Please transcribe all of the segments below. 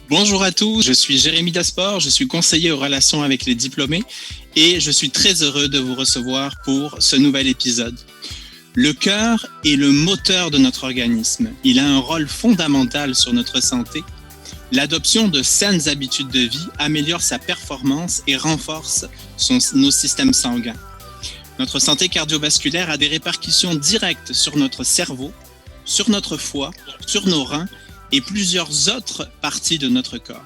Bonjour à tous, je suis Jérémy Dasport, je suis conseiller aux relations avec les diplômés et je suis très heureux de vous recevoir pour ce nouvel épisode. Le cœur est le moteur de notre organisme. Il a un rôle fondamental sur notre santé. L'adoption de saines habitudes de vie améliore sa performance et renforce nos systèmes sanguins. Notre santé cardiovasculaire a des répercussions directes sur notre cerveau, sur notre foie, sur nos reins et plusieurs autres parties de notre corps.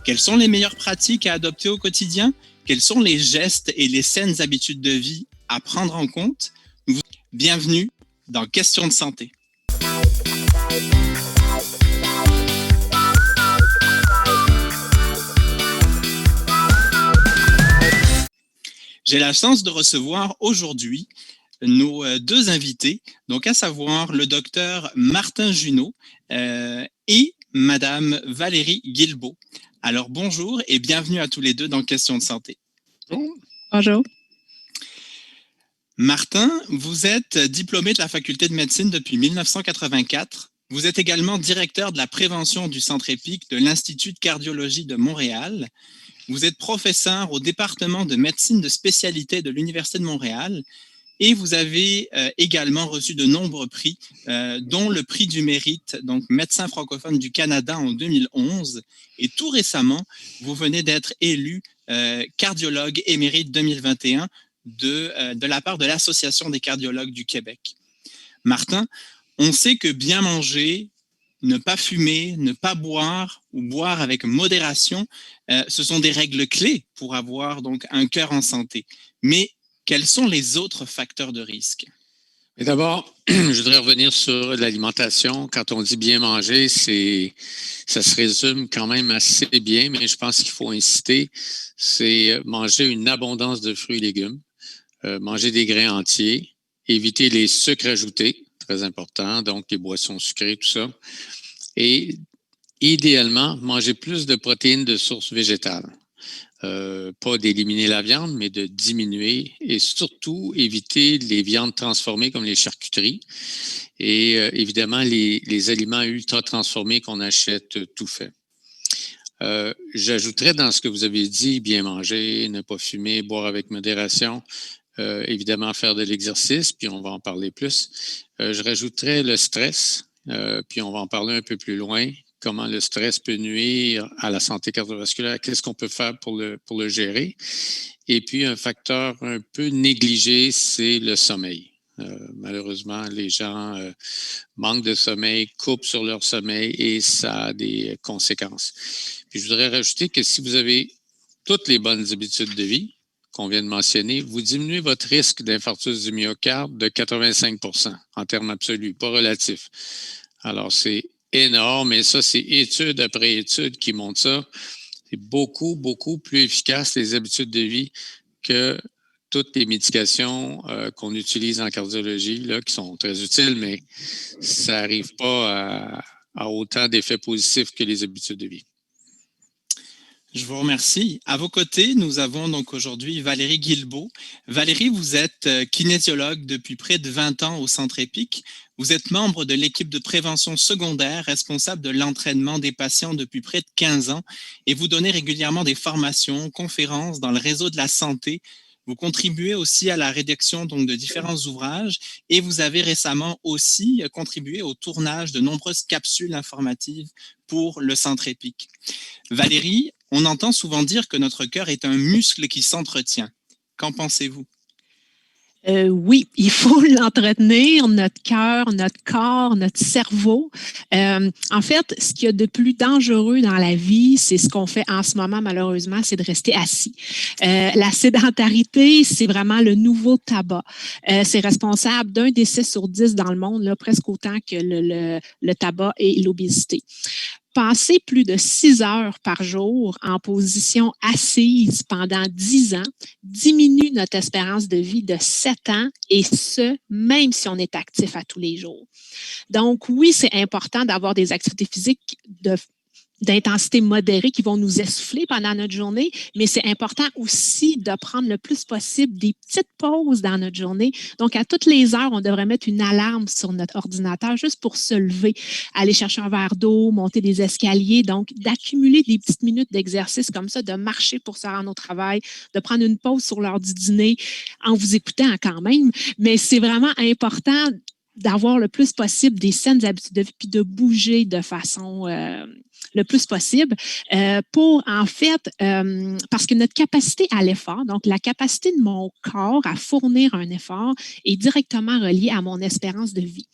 Quelles sont les meilleures pratiques à adopter au quotidien? Quels sont les gestes et les saines habitudes de vie à prendre en compte? Bienvenue dans Questions de santé. J'ai la chance de recevoir aujourd'hui nos deux invités, donc à savoir le docteur Martin Junot et Madame Valérie Guilbeault. Alors bonjour et bienvenue à tous les deux dans Questions de santé. Bonjour. Martin, vous êtes diplômé de la faculté de médecine depuis 1984. Vous êtes également directeur de la prévention du Centre EPIC de l'Institut de cardiologie de Montréal. Vous êtes professeur au département de médecine de spécialité de l'Université de Montréal et vous avez également reçu de nombreux prix, dont le prix du mérite, donc médecin francophone du Canada en 2011. Et tout récemment, vous venez d'être élu cardiologue émérite 2021 de la part de l'Association des cardiologues du Québec. Martin, on sait que bien manger, ne pas fumer, ne pas boire ou boire avec modération, ce sont des règles clés pour avoir donc un cœur en santé. Mais quels sont les autres facteurs de risque? Et d'abord, je voudrais revenir sur l'alimentation. Quand on dit bien manger, ça se résume quand même assez bien, mais je pense qu'il faut inciter, c'est manger une abondance de fruits et légumes, manger des grains entiers, éviter les sucres ajoutés, très important, donc les boissons sucrées, tout ça. Et idéalement, manger plus de protéines de source végétale. Pas d'éliminer la viande, mais de diminuer et surtout éviter les viandes transformées comme les charcuteries et évidemment les aliments ultra transformés qu'on achète tout fait. J'ajouterais dans ce que vous avez dit, bien manger, ne pas fumer, boire avec modération, évidemment faire de l'exercice, puis on va en parler plus. Je rajouterais le stress, puis on va en parler un peu plus loin. Comment le stress peut nuire à la santé cardiovasculaire, qu'est-ce qu'on peut faire pour le gérer. Et puis, un facteur un peu négligé, c'est le sommeil. Malheureusement, les gens manquent de sommeil, coupent sur leur sommeil et ça a des conséquences. Puis, je voudrais rajouter que si vous avez toutes les bonnes habitudes de vie qu'on vient de mentionner, vous diminuez votre risque d'infarctus du myocarde de 85% en termes absolus, pas relatifs. Alors, c'est énorme, et ça, c'est étude après étude qui montre ça. C'est beaucoup, beaucoup plus efficace, les habitudes de vie, que toutes les médications qu'on utilise en cardiologie, là, qui sont très utiles, mais ça n'arrive pas à autant d'effets positifs que les habitudes de vie. Je vous remercie. À vos côtés, nous avons donc aujourd'hui Valérie Guilbeault. Valérie, vous êtes kinésiologue depuis près de 20 ans au Centre EPIC. Vous êtes membre de l'équipe de prévention secondaire responsable de l'entraînement des patients depuis près de 15 ans et vous donnez régulièrement des formations, conférences dans le réseau de la santé. Vous contribuez aussi à la rédaction donc, de différents ouvrages et vous avez récemment aussi contribué au tournage de nombreuses capsules informatives pour le Centre EPIC. Valérie, on entend souvent dire que notre cœur est un muscle qui s'entretient. Qu'en pensez-vous? Oui, il faut l'entretenir, notre cœur, notre corps, notre cerveau. En fait, ce qu'il y a de plus dangereux dans la vie, c'est ce qu'on fait en ce moment, malheureusement, c'est de rester assis. La sédentarité, c'est vraiment le nouveau tabac. C'est responsable d'un décès sur 10 dans le monde, là, presque autant que le tabac et l'obésité. Passer plus de 6 heures par jour en position assise pendant 10 ans diminue notre espérance de vie de 7 ans et ce, même si on est actif à tous les jours. Donc oui, c'est important d'avoir des activités physiques d'intensité modérée qui vont nous essouffler pendant notre journée, mais c'est important aussi de prendre le plus possible des petites pauses dans notre journée. Donc, à toutes les heures, on devrait mettre une alarme sur notre ordinateur juste pour se lever, aller chercher un verre d'eau, monter des escaliers. Donc, d'accumuler des petites minutes d'exercice comme ça, de marcher pour se rendre au travail, de prendre une pause sur l'heure du dîner en vous écoutant quand même. Mais c'est vraiment important d'avoir le plus possible des saines habitudes de vie puis de bouger de façon le plus possible pour, en fait, parce que notre capacité à l'effort, donc la capacité de mon corps à fournir un effort est directement reliée à mon espérance de vie.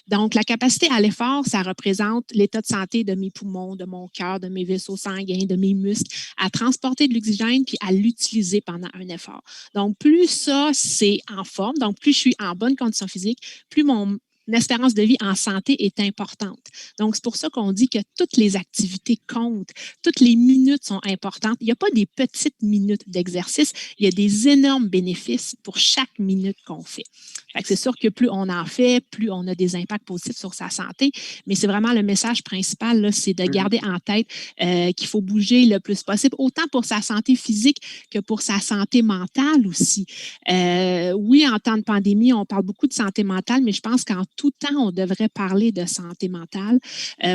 Donc, la capacité à l'effort, ça représente l'état de santé de mes poumons, de mon cœur, de mes vaisseaux sanguins, de mes muscles, à transporter de l'oxygène puis à l'utiliser pendant un effort. Donc, plus ça, c'est en forme, donc plus je suis en bonne condition physique, plus mon espérance de vie en santé est importante. Donc, c'est pour ça qu'on dit que toutes les activités comptent, toutes les minutes sont importantes. Il n'y a pas des petites minutes d'exercice, il y a des énormes bénéfices pour chaque minute qu'on fait. Fait que c'est sûr que plus on en fait, plus on a des impacts positifs sur sa santé, mais c'est vraiment le message principal, là, c'est de garder en tête qu'il faut bouger le plus possible, autant pour sa santé physique que pour sa santé mentale aussi. Oui, en temps de pandémie, on parle beaucoup de santé mentale, mais je pense qu'en tout temps, on devrait parler de santé mentale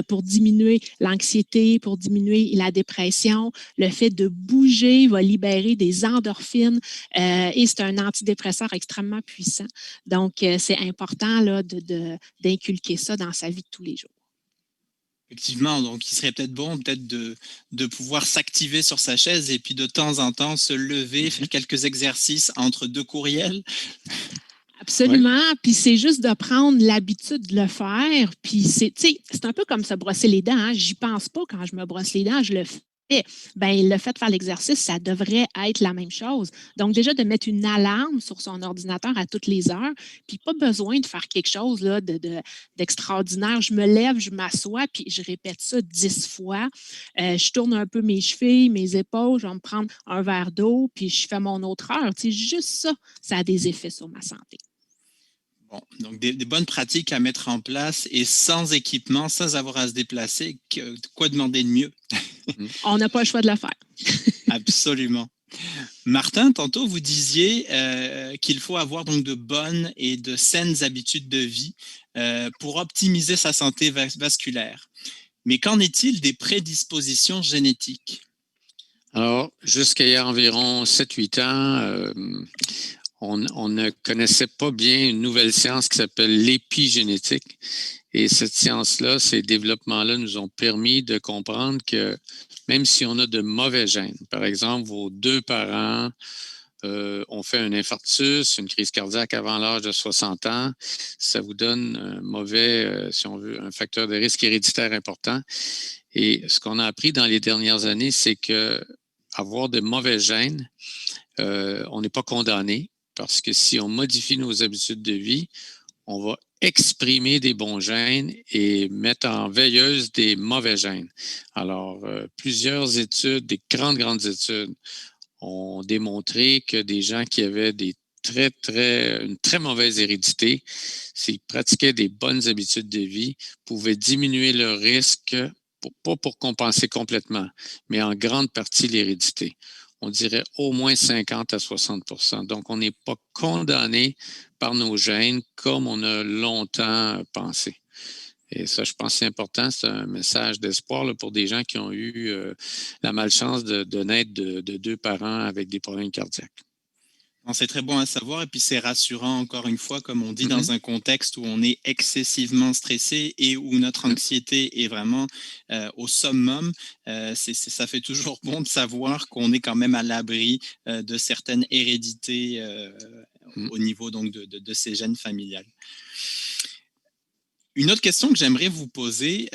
pour diminuer l'anxiété, pour diminuer la dépression. Le fait de bouger va libérer des endorphines et c'est un antidépresseur extrêmement puissant. Donc, c'est important là, d'inculquer ça dans sa vie de tous les jours. Effectivement, donc il serait peut-être bon de pouvoir s'activer sur sa chaise et puis de temps en temps se lever, faire quelques exercices entre deux courriels. Absolument. Oui. Puis c'est juste de prendre l'habitude de le faire. Puis c'est un peu comme se brosser les dents. Hein. J'y pense pas quand je me brosse les dents, je le fais. Ben, le fait de faire l'exercice, ça devrait être la même chose. Donc, déjà, de mettre une alarme sur son ordinateur à toutes les heures, puis pas besoin de faire quelque chose là, d'extraordinaire. Je me lève, je m'assois, puis je répète ça 10 fois. Je tourne un peu mes chevilles, mes épaules, je vais me prendre un verre d'eau, puis je fais mon autre heure. Juste ça, ça a des effets sur ma santé. Bon, donc des bonnes pratiques à mettre en place et sans équipement, sans avoir à se déplacer, quoi demander de mieux? On n'a pas le choix de le faire. Absolument. Martin, tantôt, vous disiez qu'il faut avoir donc de bonnes et de saines habitudes de vie pour optimiser sa santé vasculaire. Mais qu'en est-il des prédispositions génétiques? Alors, jusqu'à il y a environ 7-8 ans, on ne connaissait pas bien une nouvelle science qui s'appelle l'épigénétique. Et cette science-là, ces développements-là nous ont permis de comprendre que même si on a de mauvais gènes, par exemple, vos 2 parents ont fait un infarctus, une crise cardiaque avant l'âge de 60 ans, ça vous donne un mauvais, si on veut, un facteur de risque héréditaire important. Et ce qu'on a appris dans les dernières années, c'est que avoir de mauvais gènes, on n'est pas condamné. Parce que si on modifie nos habitudes de vie, on va exprimer des bons gènes et mettre en veilleuse des mauvais gènes. Alors, plusieurs études, des grandes études, ont démontré que des gens qui avaient une très mauvaise hérédité, s'ils pratiquaient des bonnes habitudes de vie, pouvaient diminuer leur risque, pas pour compenser complètement, mais en grande partie l'hérédité. On dirait au moins 50 à 60%. Donc, on n'est pas condamné par nos gènes comme on a longtemps pensé. Et ça, je pense que c'est important. C'est un message d'espoir là, pour des gens qui ont eu la malchance de naître de 2 parents avec des problèmes cardiaques. C'est très bon à savoir et puis c'est rassurant encore une fois, comme on dit, dans un contexte où on est excessivement stressé et où notre anxiété est vraiment au summum. Ça fait toujours bon de savoir qu'on est quand même à l'abri de certaines hérédités au niveau donc de ces gènes familiales. Une autre question que j'aimerais vous poser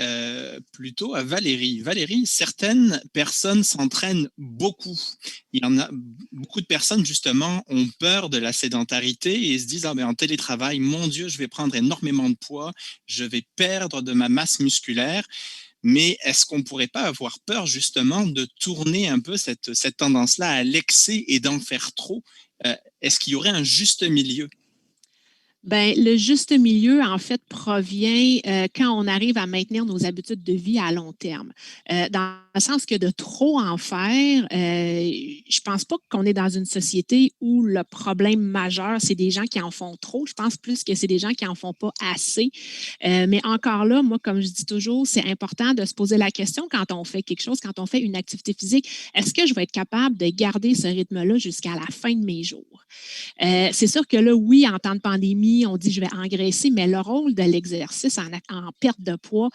plutôt à Valérie. Valérie, certaines personnes s'entraînent beaucoup. Il y en a beaucoup de personnes, justement, ont peur de la sédentarité et se disent « en télétravail, mon Dieu, je vais prendre énormément de poids, je vais perdre de ma masse musculaire. » Mais est-ce qu'on ne pourrait pas avoir peur, justement, de tourner un peu cette tendance-là à l'excès et d'en faire trop? Est-ce qu'il y aurait un juste milieu? Ben, le juste milieu, en fait, provient quand on arrive à maintenir nos habitudes de vie à long terme. Dans le sens que de trop en faire, je pense pas qu'on est dans une société où le problème majeur, c'est des gens qui en font trop. Je pense plus que c'est des gens qui en font pas assez. Mais encore là, moi, comme je dis toujours, c'est important de se poser la question quand on fait quelque chose, quand on fait une activité physique, est-ce que je vais être capable de garder ce rythme-là jusqu'à la fin de mes jours? C'est sûr que là, oui, en temps de pandémie, on dit je vais engraisser, mais le rôle de l'exercice en perte de poids,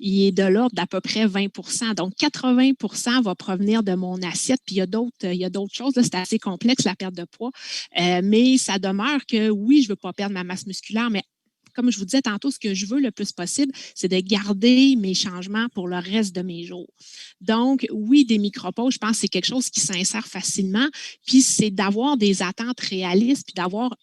il est de l'ordre d'à peu près 20. Donc, 80 va provenir de mon assiette. Puis, il y a d'autres choses. C'est assez complexe, la perte de poids. Mais ça demeure que oui, je ne veux pas perdre ma masse musculaire, mais comme je vous disais tantôt, ce que je veux le plus possible, c'est de garder mes changements pour le reste de mes jours. Donc, oui, des micropauses, je pense que c'est quelque chose qui s'insère facilement. Puis, c'est d'avoir des attentes réalistes, puis d'avoir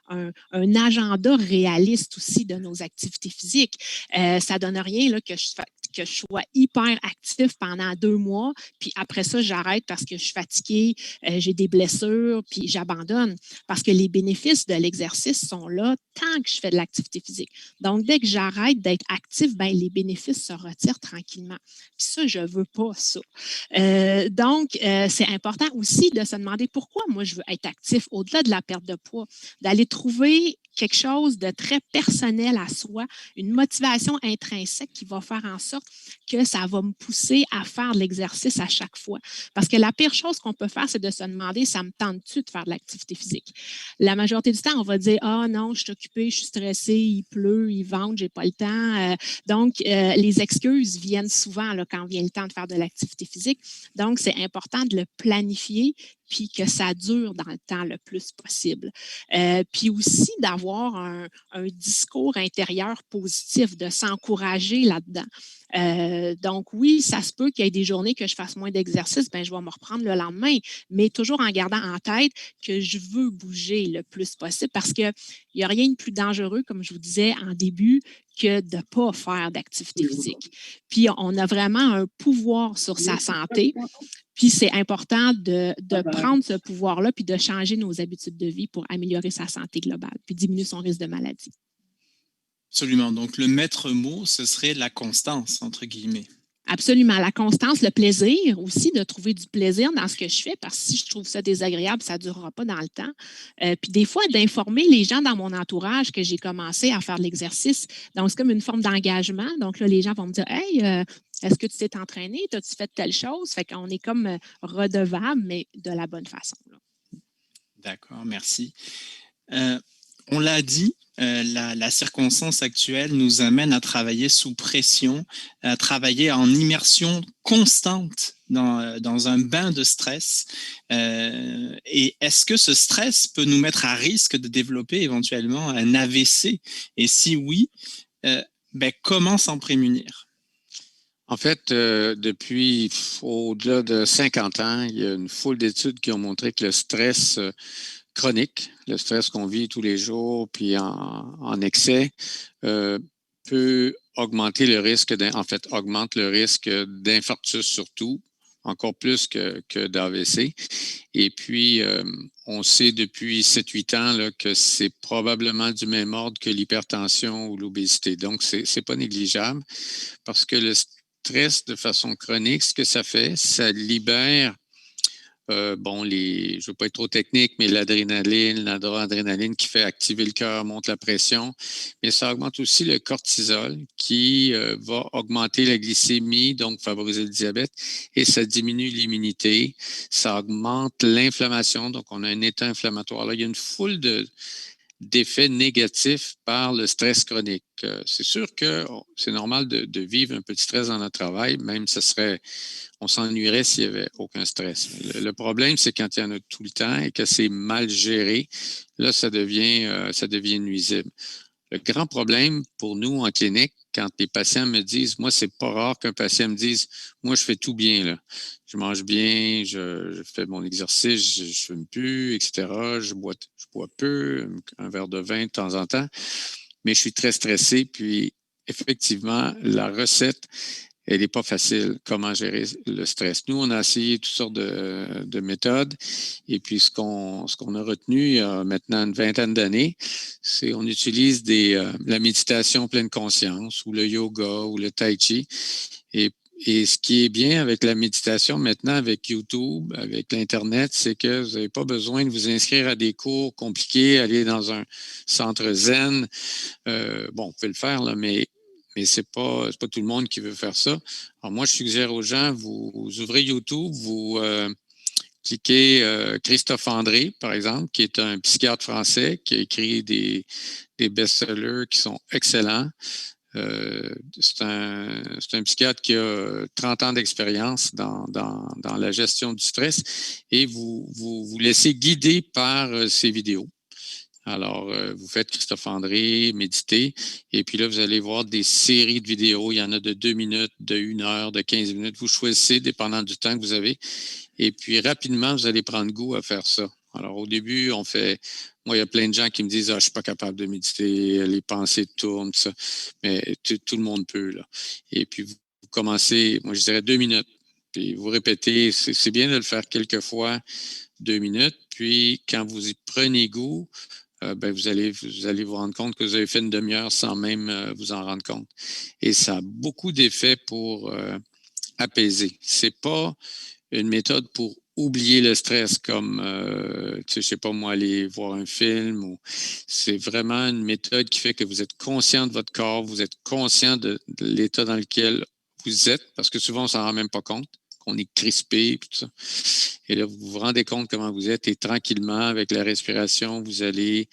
un agenda réaliste aussi de nos activités physiques. Ça ne donne rien là, que je sois hyper actif pendant 2 mois, puis après ça, j'arrête parce que je suis fatiguée, j'ai des blessures, puis j'abandonne. Parce que les bénéfices de l'exercice sont là tant que je fais de l'activité physique. Donc, dès que j'arrête d'être actif, ben, les bénéfices se retirent tranquillement. Puis ça, je ne veux pas ça. Donc, c'est important aussi de se demander pourquoi moi je veux être actif au-delà de la perte de poids, d'aller trouver quelque chose de très personnel à soi, une motivation intrinsèque qui va faire en sorte que ça va me pousser à faire de l'exercice à chaque fois. Parce que la pire chose qu'on peut faire, c'est de se demander, ça me tente-tu de faire de l'activité physique? La majorité du temps, on va dire, ah non, je suis occupée, je suis stressée, il pleut, il vente, j'ai pas le temps. Donc, les excuses viennent souvent là, quand vient le temps de faire de l'activité physique. Donc, c'est important de le planifier puis que ça dure dans le temps le plus possible. Puis aussi d'avoir un discours intérieur positif, de s'encourager là-dedans. Donc oui, ça se peut qu'il y ait des journées que je fasse moins d'exercice, ben je vais me reprendre le lendemain, mais toujours en gardant en tête que je veux bouger le plus possible parce qu'il n'y a rien de plus dangereux, comme je vous disais en début, que de ne pas faire d'activité physique. Puis on a vraiment un pouvoir sur sa santé. Puis c'est important de prendre ce pouvoir-là puis de changer nos habitudes de vie pour améliorer sa santé globale puis diminuer son risque de maladie. Absolument. Donc, le maître mot, ce serait la constance, entre guillemets. Absolument. La constance, le plaisir aussi, de trouver du plaisir dans ce que je fais, parce que si je trouve ça désagréable, ça ne durera pas dans le temps. Puis des fois, d'informer les gens dans mon entourage que j'ai commencé à faire de l'exercice. Donc, c'est comme une forme d'engagement. Donc là, les gens vont me dire, hey, est-ce que tu t'es entraîné? As-tu fait telle chose? Fait qu'on est comme redevable, mais de la bonne façon. Là. D'accord, merci. On l'a dit, la circonstance actuelle nous amène à travailler sous pression, à travailler en immersion constante dans un bain de stress. Et est-ce que ce stress peut nous mettre à risque de développer éventuellement un AVC? Et si oui, ben, comment s'en prémunir? En fait, depuis au-delà de 50 ans, il y a une foule d'études qui ont montré que le stress chronique, le stress qu'on vit tous les jours, puis en excès, peut augmenter le risque, augmente le risque d'infarctus surtout, encore plus que d'AVC. Et puis, on sait depuis 7-8 ans là, que c'est probablement du même ordre que l'hypertension ou l'obésité. Donc, c'est pas négligeable parce que le stress de façon chronique, ce que ça fait, ça libère je ne veux pas être trop technique, mais l'adrénaline, la noradrénaline qui fait activer le cœur, monte la pression, mais ça augmente aussi le cortisol qui va augmenter la glycémie, donc favoriser le diabète, et ça diminue l'immunité, ça augmente l'inflammation, donc on a un état inflammatoire. Là, il y a une foule d'effets négatifs par le stress chronique. C'est sûr que c'est normal de vivre un peu de stress dans notre travail, même on s'ennuierait s'il n'y avait aucun stress. Le problème, c'est quand il y en a tout le temps et que c'est mal géré, là, ça devient nuisible. Le grand problème pour nous en clinique, quand les patients me disent, moi, c'est pas rare qu'un patient me dise, moi, je fais tout bien, là. Je mange bien, je fais mon exercice, je ne fume plus, etc. Je bois peu, un verre de vin de temps en temps, mais je suis très stressé. Puis, effectivement, la recette elle n'est pas facile, comment gérer le stress. Nous, on a essayé toutes sortes de méthodes. Et puis, ce qu'on a retenu il y a maintenant une vingtaine d'années, c'est on utilise la méditation pleine conscience ou le yoga ou le tai chi. Et ce qui est bien avec la méditation maintenant, avec YouTube, avec l'Internet, c'est que vous n'avez pas besoin de vous inscrire à des cours compliqués, aller dans un centre zen. Bon, vous pouvez le faire, là, mais c'est pas tout le monde qui veut faire ça. Alors moi, je suggère aux gens, vous ouvrez YouTube, vous cliquez Christophe André, par exemple, qui est un psychiatre français qui a écrit des best-sellers qui sont excellents. C'est un psychiatre qui a 30 ans d'expérience dans la gestion du stress et vous laissez guider par ses vidéos. Alors, vous faites Christophe André, méditer, et puis là, vous allez voir des séries de vidéos. Il y en a de 2 minutes, de 1 heure, de 15 minutes. Vous choisissez, dépendant du temps que vous avez. Et puis, rapidement, vous allez prendre goût à faire ça. Alors, au début, moi, il y a plein de gens qui me disent « Ah, je suis pas capable de méditer, les pensées tournent, tout ça. » Mais tout le monde peut, là. Et puis, vous commencez, moi, je dirais 2 minutes. Puis, vous répétez, c'est bien de le faire quelques fois, 2 minutes. Puis, quand vous y prenez goût, vous allez vous rendre compte que vous avez fait une demi-heure sans même vous en rendre compte. Et ça a beaucoup d'effets pour apaiser. C'est pas une méthode pour oublier le stress comme, je sais pas moi, aller voir un film. C'est vraiment une méthode qui fait que vous êtes conscient de votre corps, vous êtes conscient de l'état dans lequel vous êtes, parce que souvent, on s'en rend même pas compte, qu'on est crispé, tout ça. Et là, vous vous rendez compte comment vous êtes et tranquillement, avec la respiration, vous allez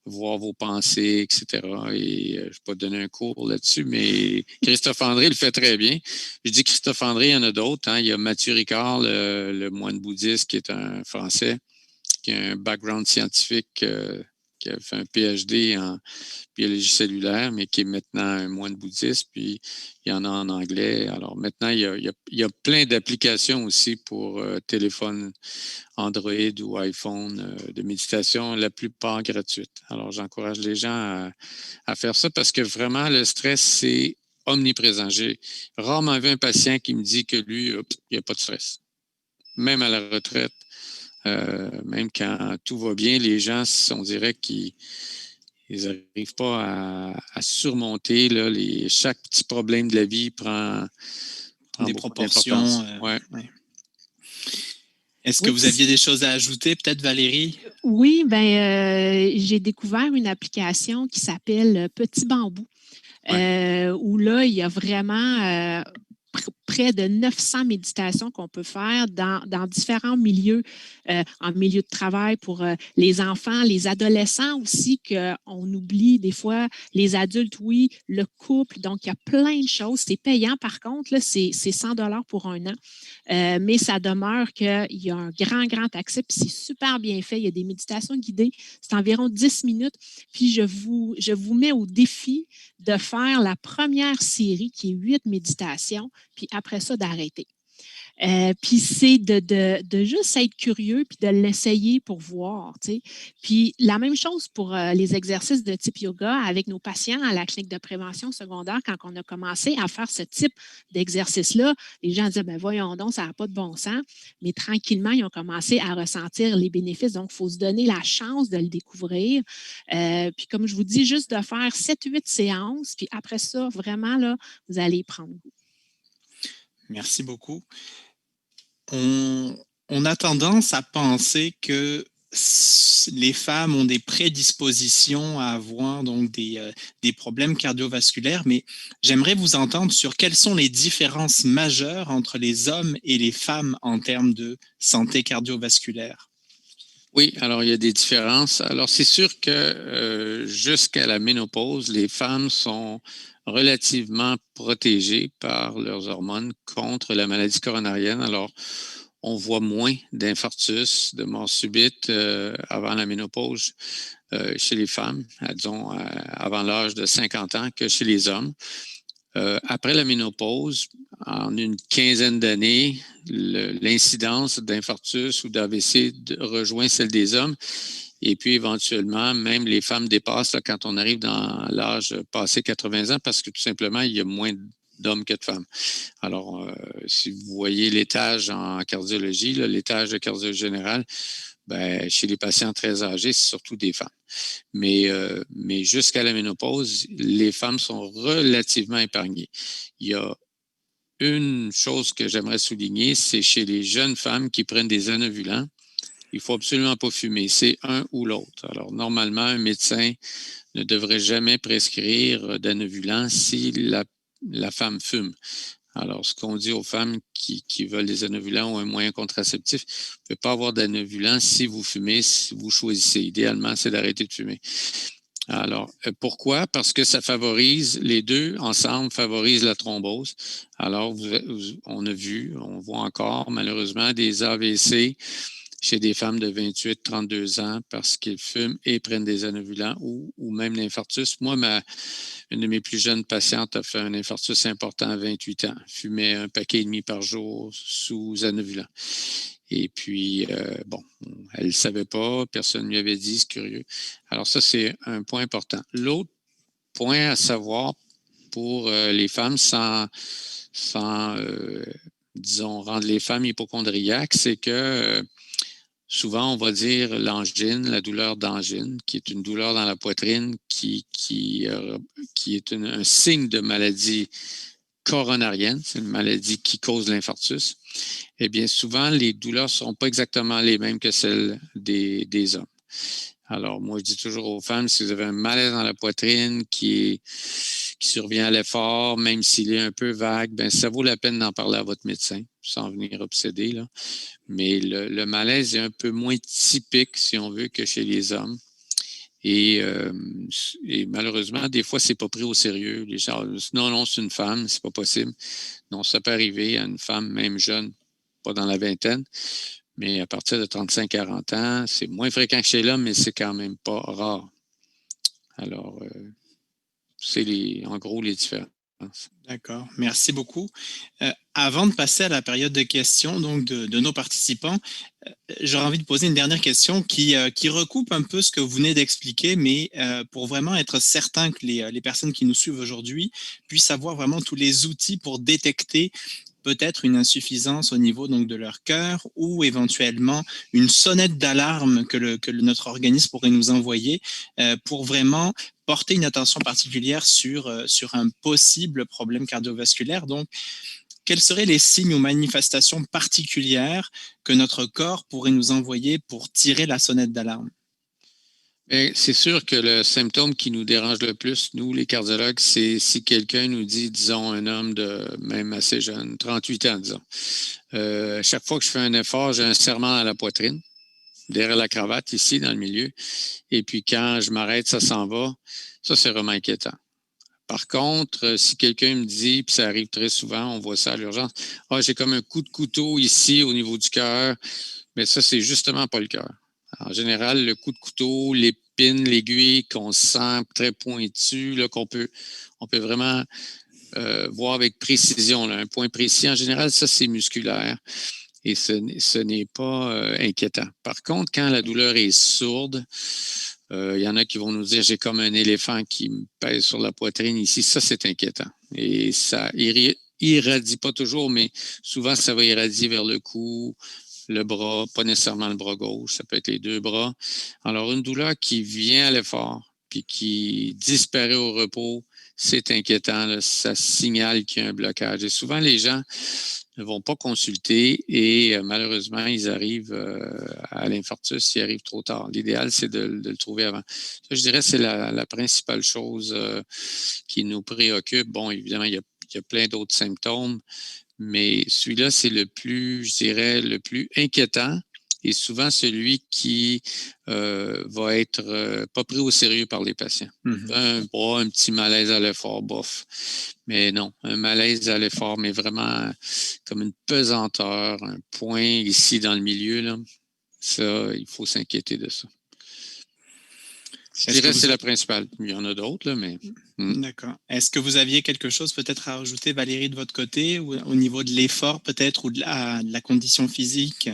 voir vos pensées, etc. Et je ne vais pas donner un cours là-dessus, mais Christophe André le fait très bien. Je dis Christophe André, il y en a d'autres. Hein. Il y a Mathieu Ricard, le moine bouddhiste, qui est un Français, qui a un background scientifique, qui a fait un PhD en biologie cellulaire, mais qui est maintenant un moine bouddhiste, puis il y en a en anglais. Alors maintenant, il y a plein d'applications aussi pour téléphone Android ou iPhone de méditation, la plupart gratuites. Alors j'encourage les gens à faire ça parce que vraiment, le stress, c'est omniprésent. J'ai rarement vu un patient qui me dit que lui, il n'y a pas de stress. Même à la retraite, même quand tout va bien, les gens, on dirait qu'ils n'arrivent pas à surmonter là, chaque petit problème de la vie prend des proportions. Ouais. Est-ce que vous aviez des choses à ajouter, peut-être, Valérie? Oui, j'ai découvert une application qui s'appelle Petit Bambou, où là, il y a vraiment près de 900 méditations qu'on peut faire dans différents milieux, en milieu de travail pour les enfants, les adolescents aussi, qu'on oublie des fois, les adultes, oui, le couple. Donc, il y a plein de choses. C'est payant, par contre, là, c'est 100 $ pour 1 an. Mais ça demeure qu'il y a un grand accès, puis c'est super bien fait. Il y a des méditations guidées. C'est environ 10 minutes. Puis, je vous mets au défi de faire la première série qui est 8 méditations, puis après ça, d'arrêter. Puis c'est de juste être curieux puis de l'essayer pour voir, tu sais. Puis la même chose pour les exercices de type yoga avec nos patients à la clinique de prévention secondaire. Quand on a commencé à faire ce type d'exercice-là, les gens disaient, voyons donc, ça n'a pas de bon sens. Mais tranquillement, ils ont commencé à ressentir les bénéfices. Donc, il faut se donner la chance de le découvrir. Puis comme je vous dis, juste de faire 7-8 séances, puis après ça, vraiment, là, vous allez prendre goût. Merci beaucoup. On a tendance à penser que les femmes ont des prédispositions à avoir donc des problèmes cardiovasculaires, mais j'aimerais vous entendre sur quelles sont les différences majeures entre les hommes et les femmes en termes de santé cardiovasculaire. Oui, alors il y a des différences. Alors c'est sûr que jusqu'à la ménopause, les femmes sont relativement protégées par leurs hormones contre la maladie coronarienne. Alors, on voit moins d'infarctus, de mort subite avant la ménopause chez les femmes, disons avant l'âge de 50 ans, que chez les hommes. Après la ménopause, en une quinzaine d'années, l'incidence d'infarctus ou d'AVC rejoint celle des hommes. Et puis, éventuellement, même les femmes dépassent là, quand on arrive dans l'âge passé 80 ans parce que tout simplement, il y a moins d'hommes que de femmes. Alors, si vous voyez l'étage en cardiologie, là, l'étage de cardiologie générale, ben, chez les patients très âgés, c'est surtout des femmes. Mais jusqu'à la ménopause, les femmes sont relativement épargnées. Il y a une chose que j'aimerais souligner, c'est chez les jeunes femmes qui prennent des anovulants, il ne faut absolument pas fumer. C'est un ou l'autre. Alors, normalement, un médecin ne devrait jamais prescrire d'anovulant si la femme fume. Alors, ce qu'on dit aux femmes qui veulent des anovulants ou un moyen contraceptif, vous ne pouvez pas avoir d'anovulant si vous fumez, si vous choisissez. Idéalement, c'est d'arrêter de fumer. Alors, pourquoi? Parce que ça favorise, les deux ensemble favorisent la thrombose. Alors, on voit encore malheureusement des AVC chez des femmes de 28-32 ans parce qu'ils fument et prennent des anovulants ou même l'infarctus. Moi, une de mes plus jeunes patientes a fait un infarctus important à 28 ans, fumait 1,5 paquet par jour sous anovulant. Et puis, elle ne le savait pas, personne ne lui avait dit, c'est curieux. Alors ça, c'est un point important. L'autre point à savoir pour les femmes sans disons, rendre les femmes hypocondriaques, c'est que souvent, on va dire l'angine, la douleur d'angine, qui est une douleur dans la poitrine qui est un signe de maladie coronarienne, c'est une maladie qui cause l'infarctus. Eh bien, souvent, les douleurs ne sont pas exactement les mêmes que celles des hommes. Alors, moi, je dis toujours aux femmes, si vous avez un malaise dans la poitrine qui survient à l'effort, même s'il est un peu vague, ben ça vaut la peine d'en parler à votre médecin, sans venir obséder, là. Mais le malaise est un peu moins typique, si on veut, que chez les hommes. Et malheureusement, des fois, c'est pas pris au sérieux. Les gens disent, non, c'est une femme, c'est pas possible. Non, ça peut arriver à une femme, même jeune, pas dans la vingtaine, mais à partir de 35-40 ans, c'est moins fréquent que chez l'homme, mais c'est quand même pas rare. Alors, c'est en gros les différences. D'accord, merci beaucoup. Avant de passer à la période de questions donc de nos participants, j'aurais envie de poser une dernière question qui recoupe un peu ce que vous venez d'expliquer, mais pour vraiment être certain que les personnes qui nous suivent aujourd'hui puissent avoir vraiment tous les outils pour détecter peut-être une insuffisance au niveau donc de leur cœur ou éventuellement une sonnette d'alarme que notre organisme pourrait nous envoyer pour vraiment porter une attention particulière sur un possible problème cardiovasculaire. Donc, quels seraient les signes ou manifestations particulières que notre corps pourrait nous envoyer pour tirer la sonnette d'alarme? C'est sûr que le symptôme qui nous dérange le plus, nous, les cardiologues, c'est si quelqu'un nous dit, disons, un homme de même assez jeune, 38 ans, disons. Chaque fois que je fais un effort, j'ai un serrement à la poitrine, derrière la cravate, ici, dans le milieu. Et puis, quand je m'arrête, ça s'en va. Ça, c'est vraiment inquiétant. Par contre, si quelqu'un me dit, puis ça arrive très souvent, on voit ça à l'urgence, j'ai comme un coup de couteau ici au niveau du cœur, mais ça, c'est justement pas le cœur. En général, le coup de couteau, l'épine, l'aiguille qu'on sent très pointue, là, on peut vraiment voir avec précision, là, un point précis. En général, ça, c'est musculaire et ce n'est pas inquiétant. Par contre, quand la douleur est sourde, il y en a qui vont nous dire, j'ai comme un éléphant qui me pèse sur la poitrine ici. Ça, c'est inquiétant. Et ça irradie pas toujours, mais souvent, ça va irradier vers le cou, le bras, pas nécessairement le bras gauche, ça peut être les deux bras. Alors, une douleur qui vient à l'effort puis qui disparaît au repos, c'est inquiétant, là, ça signale qu'il y a un blocage. Et souvent, les gens ne vont pas consulter et malheureusement, ils arrivent à l'infarctus, ils arrivent trop tard. L'idéal, c'est de le trouver avant. Ça, je dirais, c'est la principale chose qui nous préoccupe. Bon, évidemment, il y a plein d'autres symptômes, mais celui-là, c'est le plus, je dirais, le plus inquiétant et souvent celui qui va être pas pris au sérieux par les patients. Un petit malaise à l'effort, bof. Mais non, un malaise à l'effort, mais vraiment comme une pesanteur, un point ici dans le milieu, là, ça, il faut s'inquiéter de ça. Je dirais que c'est la principale. Il y en a d'autres, là, mais... D'accord. Est-ce que vous aviez quelque chose peut-être à rajouter, Valérie, de votre côté, ou au niveau de l'effort peut-être, ou de la condition physique?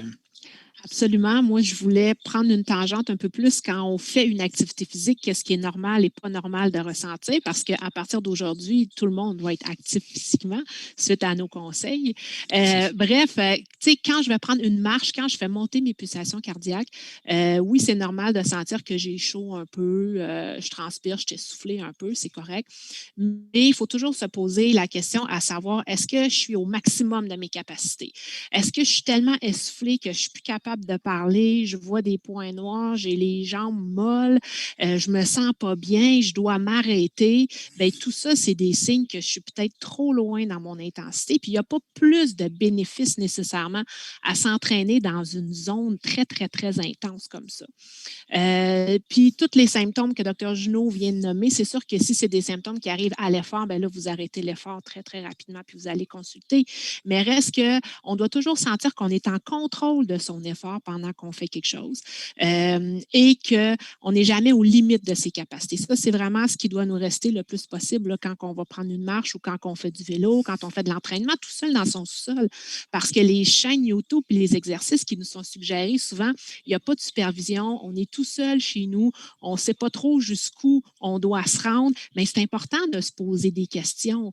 Absolument. Moi, je voulais prendre une tangente un peu plus quand on fait une activité physique, qu'est-ce qui est normal et pas normal de ressentir, parce qu'à partir d'aujourd'hui, tout le monde doit être actif physiquement suite à nos conseils. Tu sais, quand je vais prendre une marche, quand je fais monter mes pulsations cardiaques, oui, c'est normal de sentir que j'ai chaud un peu, je transpire, je suis essoufflée un peu, c'est correct. Mais il faut toujours se poser la question à savoir, est-ce que je suis au maximum de mes capacités? Est-ce que je suis tellement essoufflée que je suis plus capable de parler, je vois des points noirs, j'ai les jambes molles, je me sens pas bien, je dois m'arrêter? Bien, tout ça, c'est des signes que je suis peut-être trop loin dans mon intensité. Puis, il n'y a pas plus de bénéfices nécessairement à s'entraîner dans une zone très, très, très intense comme ça. Puis, tous les symptômes que Dr. Junot vient de nommer, c'est sûr que si c'est des symptômes qui arrivent à l'effort, bien là, vous arrêtez l'effort très, très rapidement, puis vous allez consulter. Mais reste qu'on doit toujours sentir qu'on est en contrôle de son effort pendant qu'on fait quelque chose et qu'on n'est jamais aux limites de ses capacités. Ça, c'est vraiment ce qui doit nous rester le plus possible là, quand on va prendre une marche ou quand on fait du vélo, quand on fait de l'entraînement tout seul dans son sous-sol. Parce que les chaînes YouTube et les exercices qui nous sont suggérés, souvent, il n'y a pas de supervision, on est tout seul chez nous, on ne sait pas trop jusqu'où on doit se rendre, mais c'est important de se poser des questions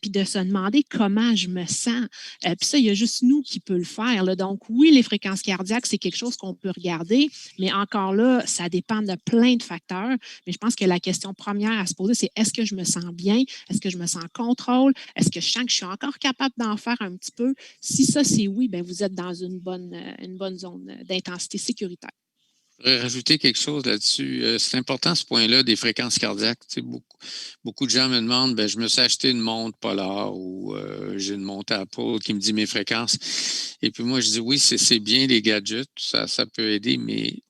puis de se demander comment je me sens. Puis ça, il y a juste nous qui peut le faire. Là. Donc, oui, les fréquences cardiaques, c'est quelque chose qu'on peut regarder, mais encore là, ça dépend de plein de facteurs. Mais je pense que la question première à se poser, c'est est-ce que je me sens bien? Est-ce que je me sens en contrôle? Est-ce que je sens que je suis encore capable d'en faire un petit peu? Si ça, c'est oui, bien, vous êtes dans une bonne zone d'intensité sécuritaire. Je voudrais rajouter quelque chose là-dessus. C'est important ce point-là des fréquences cardiaques. Tu sais, beaucoup de gens me demandent, je me suis acheté une montre Polar ou j'ai une montre Apple qui me dit mes fréquences. Et puis moi, je dis oui, c'est bien les gadgets, ça peut aider, mais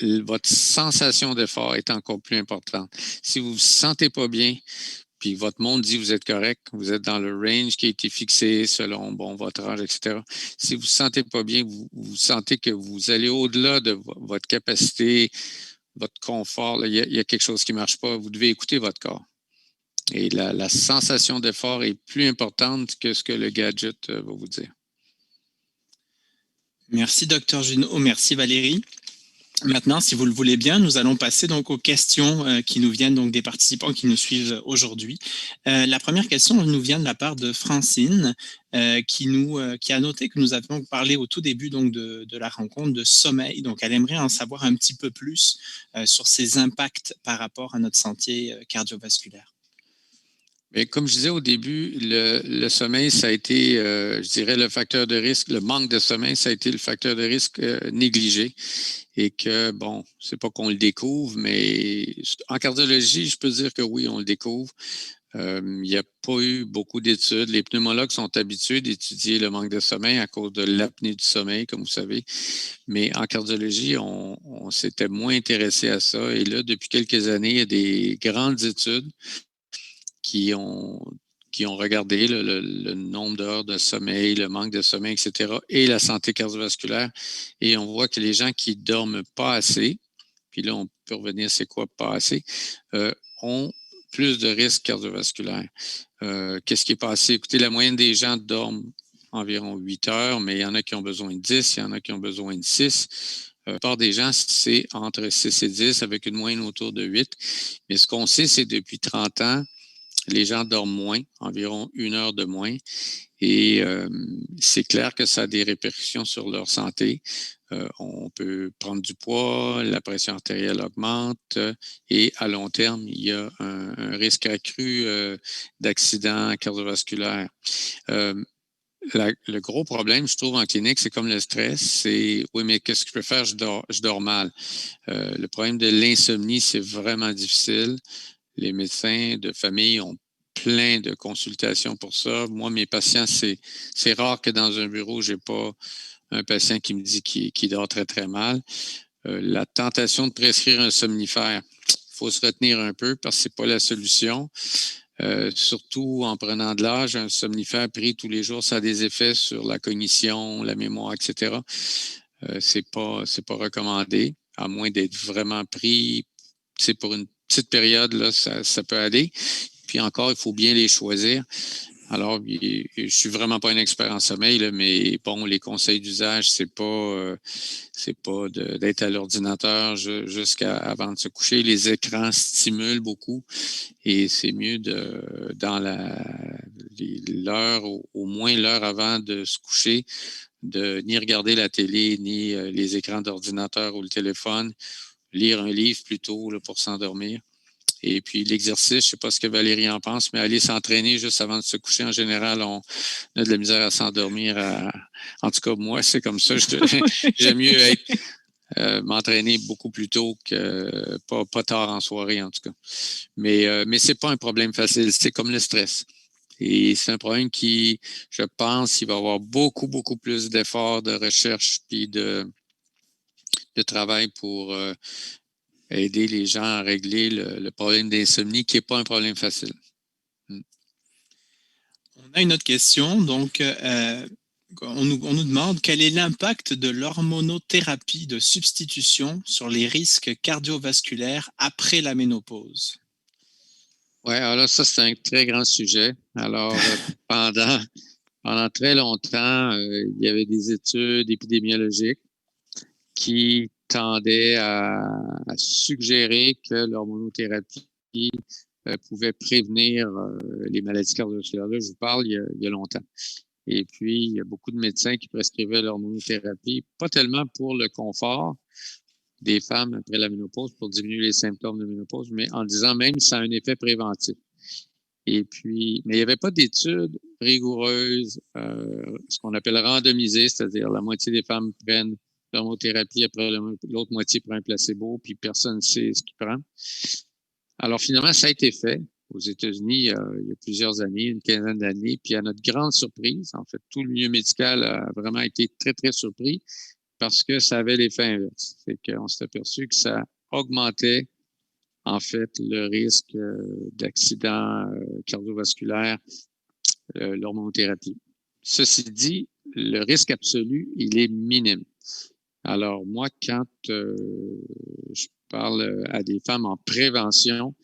votre sensation d'effort est encore plus importante. Si vous ne vous sentez pas bien, puis votre monde dit que vous êtes correct, vous êtes dans le range qui a été fixé selon votre âge, etc. Si vous ne vous sentez pas bien, vous sentez que vous allez au-delà de votre capacité, votre confort, il y a quelque chose qui ne marche pas, vous devez écouter votre corps. Et la sensation d'effort est plus importante que ce que le gadget va vous dire. Merci, Dr. Junot. Merci, Valérie. Maintenant, si vous le voulez bien, nous allons passer donc aux questions qui nous viennent donc des participants qui nous suivent aujourd'hui. La première question nous vient de la part de Francine qui a noté que nous avions parlé au tout début donc de la rencontre de sommeil. Donc, elle aimerait en savoir un petit peu plus sur ses impacts par rapport à notre santé cardiovasculaire. Mais comme je disais au début, le sommeil, ça a été, je dirais, le facteur de risque. Le manque de sommeil, ça a été le facteur de risque négligé. Et que, bon, c'est pas qu'on le découvre, mais en cardiologie, je peux dire que oui, on le découvre. Il n'y a pas eu beaucoup d'études. Les pneumologues sont habitués d'étudier le manque de sommeil à cause de l'apnée du sommeil, comme vous savez. Mais en cardiologie, on s'était moins intéressé à ça. Et là, depuis quelques années, il y a des grandes études qui ont regardé le nombre d'heures de sommeil, le manque de sommeil, etc., et la santé cardiovasculaire. Et on voit que les gens qui ne dorment pas assez, puis là, on peut revenir, c'est quoi pas assez, ont plus de risques cardiovasculaires. Qu'est-ce qui est passé? Écoutez, la moyenne des gens dorment environ 8 heures, mais il y en a qui ont besoin de 10, il y en a qui ont besoin de 6. La plupart des gens, c'est entre 6 et 10, avec une moyenne autour de 8. Mais ce qu'on sait, c'est depuis 30 ans, les gens dorment moins, environ 1 heure de moins. Et c'est clair que ça a des répercussions sur leur santé. On peut prendre du poids, la pression artérielle augmente et à long terme, il y a un risque accru d'accident cardiovasculaire. Le gros problème, je trouve, en clinique, c'est comme le stress, c'est oui, mais qu'est-ce que je peux faire? Je dors mal. Le problème de l'insomnie, c'est vraiment difficile. Les médecins de famille ont plein de consultations pour ça. Moi, mes patients, c'est rare que dans un bureau, je n'ai pas un patient qui me dit qu'il dort très, très mal. La tentation de prescrire un somnifère, il faut se retenir un peu parce que ce n'est pas la solution. Surtout en prenant de l'âge, un somnifère pris tous les jours, ça a des effets sur la cognition, la mémoire, etc. C'est pas recommandé, à moins d'être vraiment pris. C'est pour une petite période, là, ça peut aller. Puis encore, il faut bien les choisir. Alors, je suis vraiment pas un expert en sommeil, là, mais bon, les conseils d'usage, c'est pas d'être à l'ordinateur jusqu'à avant de se coucher. Les écrans stimulent beaucoup et c'est mieux dans l'heure, au moins l'heure avant de se coucher, de ni regarder la télé, ni les écrans d'ordinateur ou le téléphone, lire un livre plutôt là, pour s'endormir. Et puis l'exercice, je ne sais pas ce que Valérie en pense, mais aller s'entraîner juste avant de se coucher, en général, on a de la misère à s'endormir. En tout cas, moi, c'est comme ça. J'aime mieux m'entraîner beaucoup plus tôt que pas tard en soirée, en tout cas. Mais ce n'est pas un problème facile. C'est comme le stress. Et c'est un problème qui, je pense, il va y avoir beaucoup, beaucoup plus d'efforts de recherche puis de travail pour aider les gens à régler le problème d'insomnie, qui n'est pas un problème facile. On a une autre question. Donc, on nous demande quel est l'impact de l'hormonothérapie de substitution sur les risques cardiovasculaires après la ménopause? Oui, alors là, ça, c'est un très grand sujet. Alors, pendant très longtemps, il y avait des études épidémiologiques qui tendaient à suggérer que l'hormonothérapie pouvait prévenir les maladies cardiovasculaires. Là, je vous parle il y a longtemps. Et puis, il y a beaucoup de médecins qui prescrivaient l'hormonothérapie, pas tellement pour le confort des femmes après la ménopause, pour diminuer les symptômes de ménopause, mais en disant même que ça a un effet préventif. Et puis, mais il n'y avait pas d'études rigoureuses, ce qu'on appelle randomisées, c'est-à-dire la moitié des femmes prennent l'hormonothérapie, après l'autre moitié prend un placebo, puis personne ne sait ce qu'il prend. Alors finalement, ça a été fait aux États-Unis il y a plusieurs années, une quinzaine d'années, puis à notre grande surprise, en fait, tout le milieu médical a vraiment été très, très surpris parce que ça avait l'effet inverse. C'est qu'on s'est aperçu que ça augmentait en fait le risque d'accident cardiovasculaire, l'hormonothérapie. Ceci dit, le risque absolu, il est minime. Alors moi, quand je parle à des femmes en prévention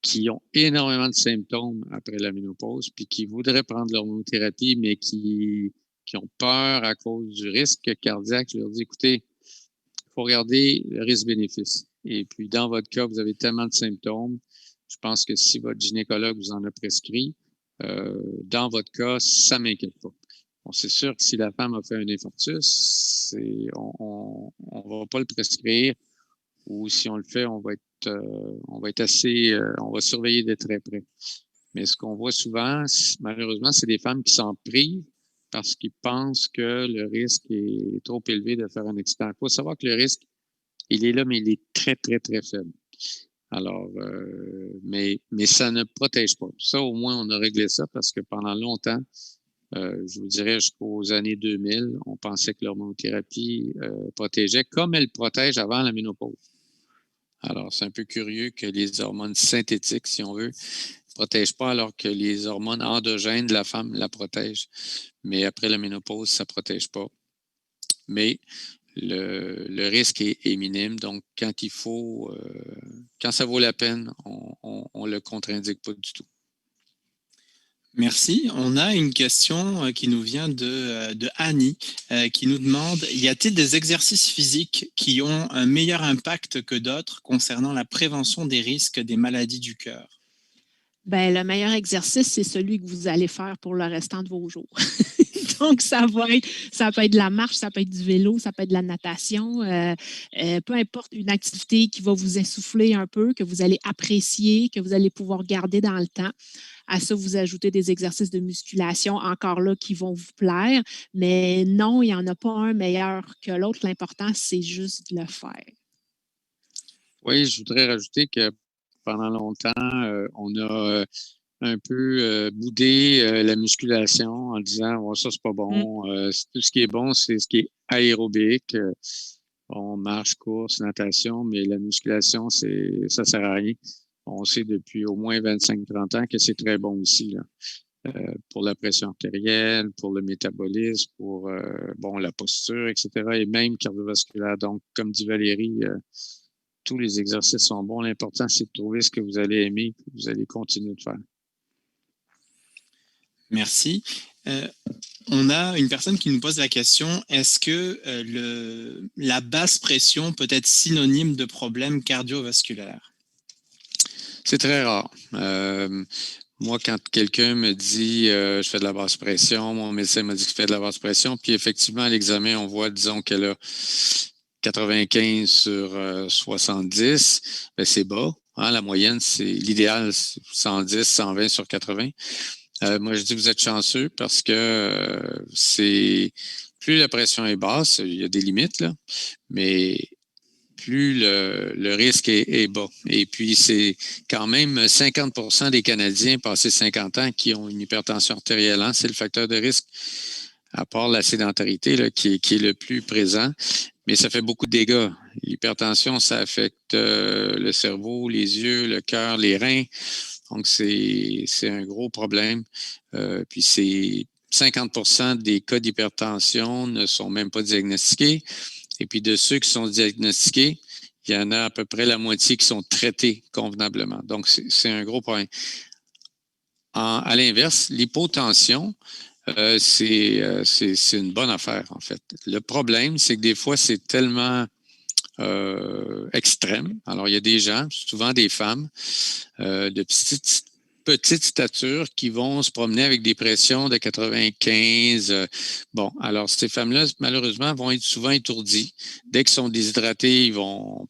qui ont énormément de symptômes après la ménopause, puis qui voudraient prendre l'hormonothérapie, mais qui ont peur à cause du risque cardiaque, je leur dis, écoutez, il faut regarder le risque-bénéfice. Et puis, dans votre cas, vous avez tellement de symptômes. Je pense que si votre gynécologue vous en a prescrit, dans votre cas, ça ne m'inquiète pas. Bon, c'est sûr que si la femme a fait un infarctus, on va pas le prescrire, ou si on le fait, on va surveiller de très près. Mais ce qu'on voit souvent, malheureusement, c'est des femmes qui s'en privent parce qu'ils pensent que le risque est trop élevé de faire un accident. Il faut savoir que le risque, il est là, mais il est très, très, très faible. Alors, mais ça ne protège pas. Ça, au moins, on a réglé ça parce que pendant longtemps, je vous dirais jusqu'aux années 2000, on pensait que l'hormonothérapie protégeait comme elle protège avant la ménopause. Alors, c'est un peu curieux que les hormones synthétiques, si on veut, ne protègent pas alors que les hormones endogènes de la femme la protègent. Mais après la ménopause, ça ne protège pas. Mais le risque est minime. Donc, quand ça vaut la peine, on ne le contre-indique pas du tout. Merci. On a une question qui nous vient de Annie qui nous demande, y a-t-il des exercices physiques qui ont un meilleur impact que d'autres concernant la prévention des risques des maladies du cœur? Ben, le meilleur exercice, c'est celui que vous allez faire pour le restant de vos jours. Donc, ça peut être de la marche, ça peut être du vélo, ça peut être de la natation, peu importe une activité qui va vous essouffler un peu, que vous allez apprécier, que vous allez pouvoir garder dans le temps. À ça, vous ajoutez des exercices de musculation encore là qui vont vous plaire. Mais non, il n'y en a pas un meilleur que l'autre. L'important, c'est juste de le faire. Oui, je voudrais rajouter que pendant longtemps, on a un peu boudé la musculation en disant oh, ça, c'est pas bon. Tout ce qui est bon, c'est ce qui est aérobique. On marche, course, natation, mais la musculation, ça sert à rien. On sait depuis au moins 25-30 ans que c'est très bon aussi là, pour la pression artérielle, pour le métabolisme, pour la posture, etc. et même cardiovasculaire. Donc, comme dit Valérie, tous les exercices sont bons. L'important, c'est de trouver ce que vous allez aimer et que vous allez continuer de faire. Merci. On a une personne qui nous pose la question, est-ce que la basse pression peut être synonyme de problème cardiovasculaire? C'est très rare. Moi, quand quelqu'un me dit je fais de la basse pression, mon médecin m'a dit que je fais de la basse pression, puis effectivement, à l'examen, on voit, disons, qu'elle a 95 sur 70, ben c'est bas. Hein, la moyenne, c'est l'idéal, c'est 110, 120 sur 80. Moi, je dis que vous êtes chanceux parce que c'est plus la pression est basse, il y a des limites, là, mais plus le risque est bas. Et puis, c'est quand même 50% des Canadiens passés 50 ans qui ont une hypertension artérielle. Hein, c'est le facteur de risque, à part la sédentarité, là, qui est le plus présent. Mais ça fait beaucoup de dégâts. L'hypertension, ça affecte le cerveau, les yeux, le cœur, les reins. Donc, c'est un gros problème. Puis, c'est 50% des cas d'hypertension ne sont même pas diagnostiqués. Et puis, de ceux qui sont diagnostiqués, il y en a à peu près la moitié qui sont traités convenablement. Donc, c'est un gros problème. À l'inverse, l'hypotension, c'est une bonne affaire, en fait. Le problème, c'est que des fois, c'est tellement extrême. Alors, il y a des gens, souvent des femmes, de petite stature qui vont se promener avec des pressions de 95. Bon, alors ces femmes-là, malheureusement, vont être souvent étourdies. Dès qu'ils sont déshydratés, ils vont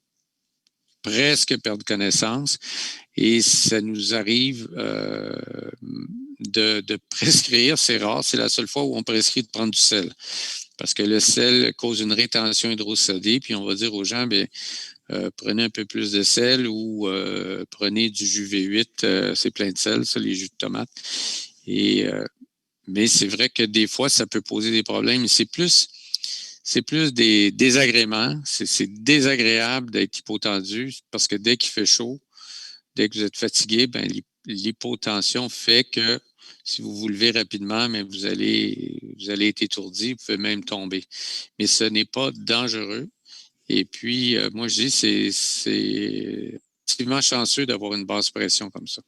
presque perdre connaissance. Et ça nous arrive de prescrire, c'est rare, c'est la seule fois où on prescrit de prendre du sel. Parce que le sel cause une rétention hydrosodée, puis on va dire aux gens, bien, prenez un peu plus de sel ou prenez du jus V8, c'est plein de sel, ça, les jus de tomate. Mais c'est vrai que des fois, ça peut poser des problèmes. C'est plus des désagréments. C'est désagréable d'être hypotendu parce que dès qu'il fait chaud, dès que vous êtes fatigué, ben, l'hypotension fait que si vous vous levez rapidement, mais vous allez être étourdi, vous pouvez même tomber. Mais ce n'est pas dangereux. Et puis, moi, je dis, c'est effectivement chanceux d'avoir une basse pression comme ça.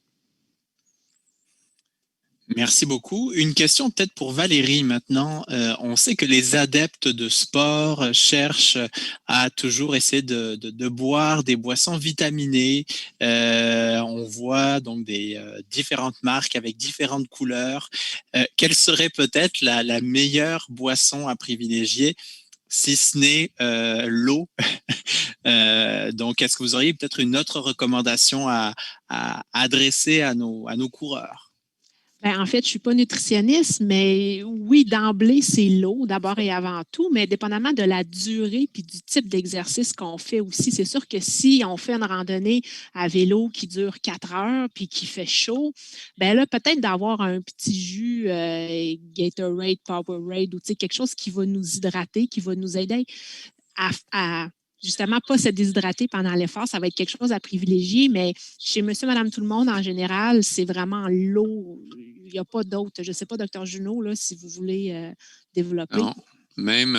Merci beaucoup. Une question peut-être pour Valérie maintenant. On sait que les adeptes de sport cherchent à toujours essayer de boire des boissons vitaminées. On voit donc des différentes marques avec différentes couleurs. Quelle serait peut-être la meilleure boisson à privilégier, si ce n'est l'eau? Donc, est-ce que vous auriez peut-être une autre recommandation à adresser à nos coureurs? Ben, en fait, je ne suis pas nutritionniste, mais oui, d'emblée, c'est l'eau, d'abord et avant tout, mais dépendamment de la durée puis du type d'exercice qu'on fait aussi. C'est sûr que si on fait une randonnée à vélo qui dure 4 heures puis qui fait chaud, ben là, peut-être d'avoir un petit jus Gatorade, Powerade ou quelque chose qui va nous hydrater, qui va nous aider à justement pas se déshydrater pendant l'effort. Ça va être quelque chose à privilégier, mais chez monsieur, madame, tout le monde, en général, c'est vraiment l'eau. Il n'y a pas d'autre. Je ne sais pas, docteur Junot, là, si vous voulez développer. Non, même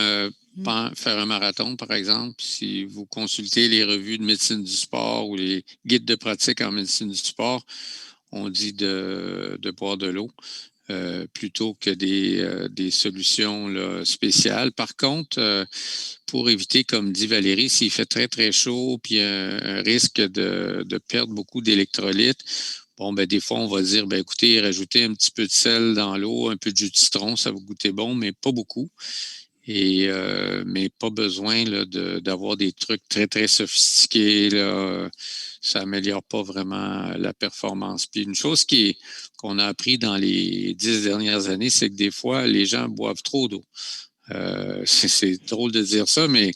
faire un marathon, par exemple, si vous consultez les revues de médecine du sport ou les guides de pratique en médecine du sport, on dit de boire de l'eau. Plutôt que des solutions là, spéciales. Par contre, pour éviter, comme dit Valérie, s'il fait très, très chaud, puis un risque de perdre beaucoup d'électrolytes, bon, ben des fois, on va dire, ben écoutez, rajoutez un petit peu de sel dans l'eau, un peu de jus de citron, ça va goûter bon, mais pas beaucoup. Mais pas besoin là, d'avoir des trucs très, très sophistiqués. Là. Ça n'améliore pas vraiment la performance. Puis une chose qu'on a appris dans les 10 dernières années, c'est que des fois, les gens boivent trop d'eau. C'est drôle de dire ça, mais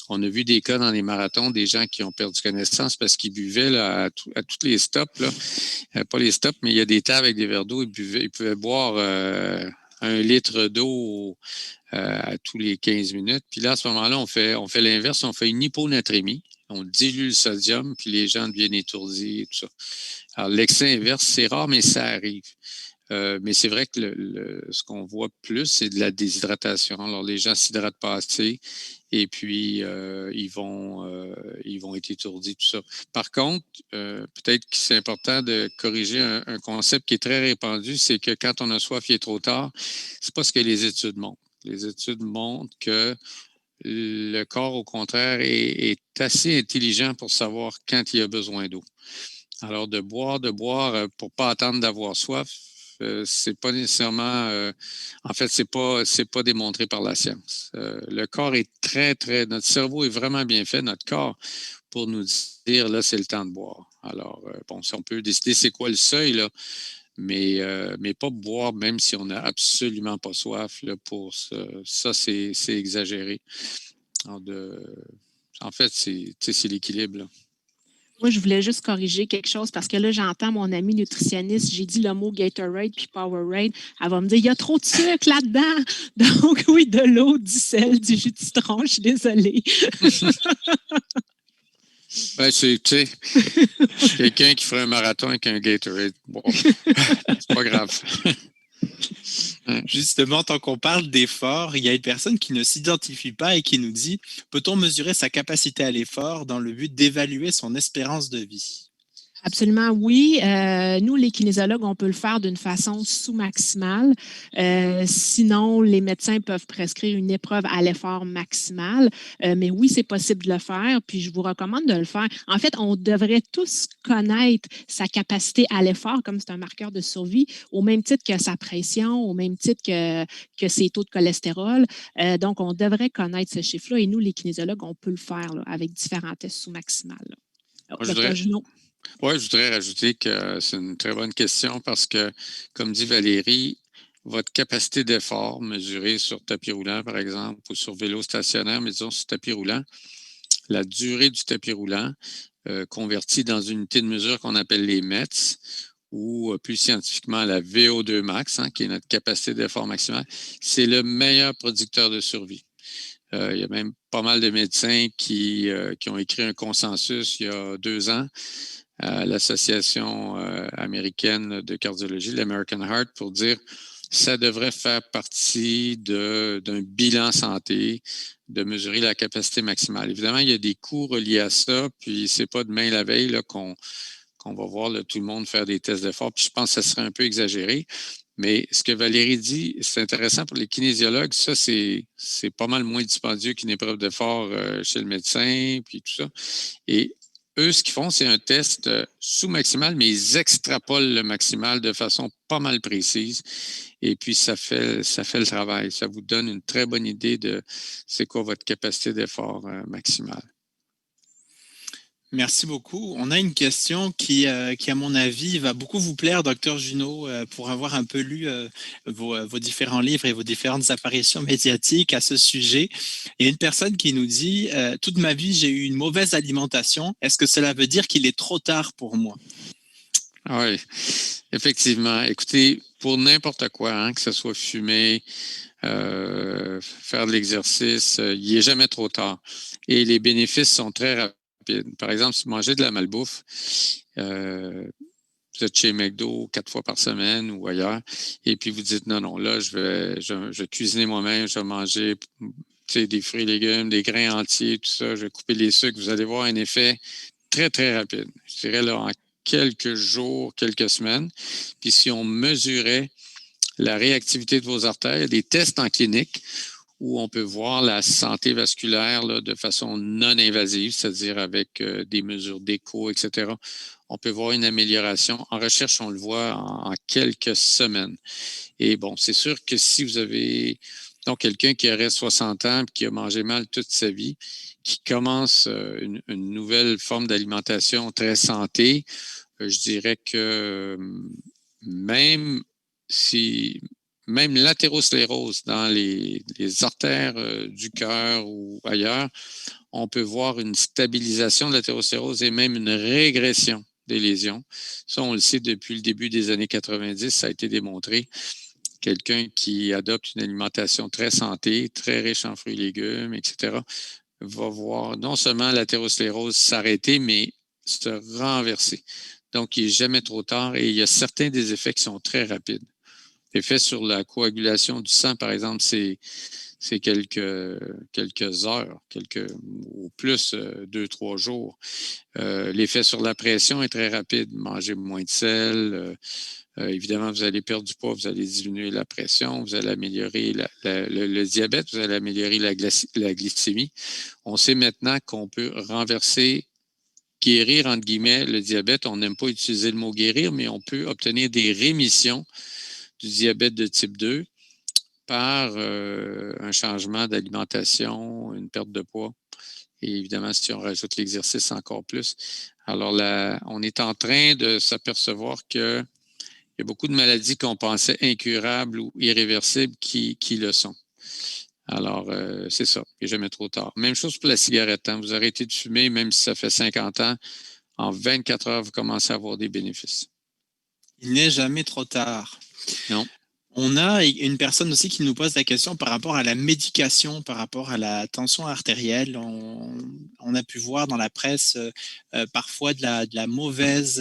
on a vu des cas dans les marathons, des gens qui ont perdu connaissance parce qu'ils buvaient là, à tous les stops. Là. Pas les stops, mais il y a des tables avec des verres d'eau. Ils pouvaient boire 1 litre d'eau à tous les 15 minutes. Puis là, à ce moment-là, on fait l'inverse, on fait une hyponatrémie. On dilue le sodium, puis les gens deviennent étourdis et tout ça. Alors, l'excès inverse, c'est rare, mais ça arrive. Mais c'est vrai que ce qu'on voit plus, c'est de la déshydratation. Alors, les gens ne s'hydratent pas assez et puis ils vont être étourdis, tout ça. Par contre, peut-être que c'est important de corriger un concept qui est très répandu, c'est que quand on a soif, il est trop tard. C'est pas ce que les études montrent. Les études montrent que le corps, au contraire, est assez intelligent pour savoir quand il a besoin d'eau. Alors, de boire pour pas attendre d'avoir soif, c'est pas nécessairement, en fait, c'est pas démontré par la science. Le corps est notre cerveau est vraiment bien fait, notre corps, pour nous dire, là, c'est le temps de boire. Alors, bon, si on peut décider c'est quoi le seuil, là, mais pas boire même si on n'a absolument pas soif, là, ça, c'est exagéré. Alors en fait, c'est l'équilibre, là. Moi, je voulais juste corriger quelque chose parce que là, j'entends mon amie nutritionniste, j'ai dit le mot Gatorade puis Powerade. Elle va me dire, il y a trop de sucre là-dedans. Donc, oui, de l'eau, du sel, du jus de citron, je suis désolée. Ben, tu sais, quelqu'un qui ferait un marathon avec un Gatorade, bon, c'est pas grave. Justement, tant qu'on parle d'effort, il y a une personne qui ne s'identifie pas et qui nous dit, peut-on mesurer sa capacité à l'effort dans le but d'évaluer son espérance de vie? Absolument, oui. Nous, les kinésiologues, on peut le faire d'une façon sous-maximale. Sinon, les médecins peuvent prescrire une épreuve à l'effort maximal. Mais oui, c'est possible de le faire. Puis, je vous recommande de le faire. En fait, on devrait tous connaître sa capacité à l'effort, comme c'est un marqueur de survie, au même titre que sa pression, au même titre que ses taux de cholestérol. Donc, on devrait connaître ce chiffre-là. Et nous, les kinésiologues, on peut le faire là, avec différents tests sous-maximales. Docteur Junot. Oui, je voudrais rajouter que c'est une très bonne question parce que, comme dit Valérie, votre capacité d'effort mesurée sur tapis roulant, par exemple, ou sur vélo stationnaire, mais disons sur tapis roulant, la durée du tapis roulant convertie dans une unité de mesure qu'on appelle les METS, ou plus scientifiquement la VO2 max, qui est notre capacité d'effort maximale, c'est le meilleur producteur de survie. Il y a même pas mal de médecins qui ont écrit un consensus il y a 2 ans à l'Association américaine de cardiologie, l'American Heart, pour dire ça devrait faire partie d'un bilan santé, de mesurer la capacité maximale. Évidemment, il y a des coûts reliés à ça, puis c'est pas demain la veille là, qu'on va voir là, tout le monde faire des tests d'effort, puis je pense que ça serait un peu exagéré. Mais ce que Valérie dit, c'est intéressant pour les kinésiologues. Ça, c'est pas mal moins dispendieux qu'une épreuve d'effort chez le médecin, puis tout ça. Et eux, ce qu'ils font, c'est un test sous-maximal, mais ils extrapolent le maximal de façon pas mal précise. Et puis, ça fait le travail. Ça vous donne une très bonne idée de c'est quoi votre capacité d'effort maximale. Merci beaucoup. On a une question qui, à mon avis, va beaucoup vous plaire, Docteur Junot, pour avoir un peu lu vos différents livres et vos différentes apparitions médiatiques à ce sujet. Il y a une personne qui nous dit « Toute ma vie, j'ai eu une mauvaise alimentation. Est-ce que cela veut dire qu'il est trop tard pour moi? » Oui, effectivement. Écoutez, pour n'importe quoi, que ce soit fumer, faire de l'exercice, il n'est jamais trop tard. Et les bénéfices sont très rapides. Par exemple, si vous mangez de la malbouffe, vous êtes chez McDo 4 fois par semaine ou ailleurs, et puis vous dites non, là, je vais cuisiner moi-même, je vais manger des fruits et légumes, des grains entiers, tout ça, je vais couper les sucres, vous allez voir un effet très, très rapide. Je dirais là, en quelques jours, quelques semaines. Puis si on mesurait la réactivité de vos artères, il y a des tests en clinique où on peut voir la santé vasculaire là, de façon non invasive, c'est-à-dire avec des mesures d'écho, etc. On peut voir une amélioration. En recherche, on le voit en quelques semaines. Et bon, c'est sûr que si vous avez donc quelqu'un qui aurait 60 ans et qui a mangé mal toute sa vie, qui commence une nouvelle forme d'alimentation très santé, je dirais que même l'athérosclérose dans les artères du cœur ou ailleurs, on peut voir une stabilisation de l'athérosclérose et même une régression des lésions. Ça, on le sait depuis le début des années 90, ça a été démontré. Quelqu'un qui adopte une alimentation très santé, très riche en fruits et légumes, etc., va voir non seulement l'athérosclérose s'arrêter, mais se renverser. Donc, il n'est jamais trop tard et il y a certains des effets qui sont très rapides. L'effet sur la coagulation du sang, par exemple, c'est c'est quelques heures, ou plus 2-3 jours. L'effet sur la pression est très rapide. Manger moins de sel. Évidemment, vous allez perdre du poids, vous allez diminuer la pression, vous allez améliorer le diabète, vous allez améliorer la glycémie. On sait maintenant qu'on peut guérir, entre guillemets, le diabète. On n'aime pas utiliser le mot guérir, mais on peut obtenir des rémissions du diabète de type 2 par un changement d'alimentation, une perte de poids. Et évidemment, si on rajoute l'exercice, encore plus. Alors là, on est en train de s'apercevoir que il y a beaucoup de maladies qu'on pensait incurables ou irréversibles qui le sont. Alors, c'est ça. Il n'est jamais trop tard. Même chose pour la cigarette. Hein. Vous arrêtez de fumer, même si ça fait 50 ans. En 24 heures, vous commencez à avoir des bénéfices. Il n'est jamais trop tard. Non. On a une personne aussi qui nous pose la question par rapport à la médication, par rapport à la tension artérielle. On a pu voir dans la presse parfois de la mauvaise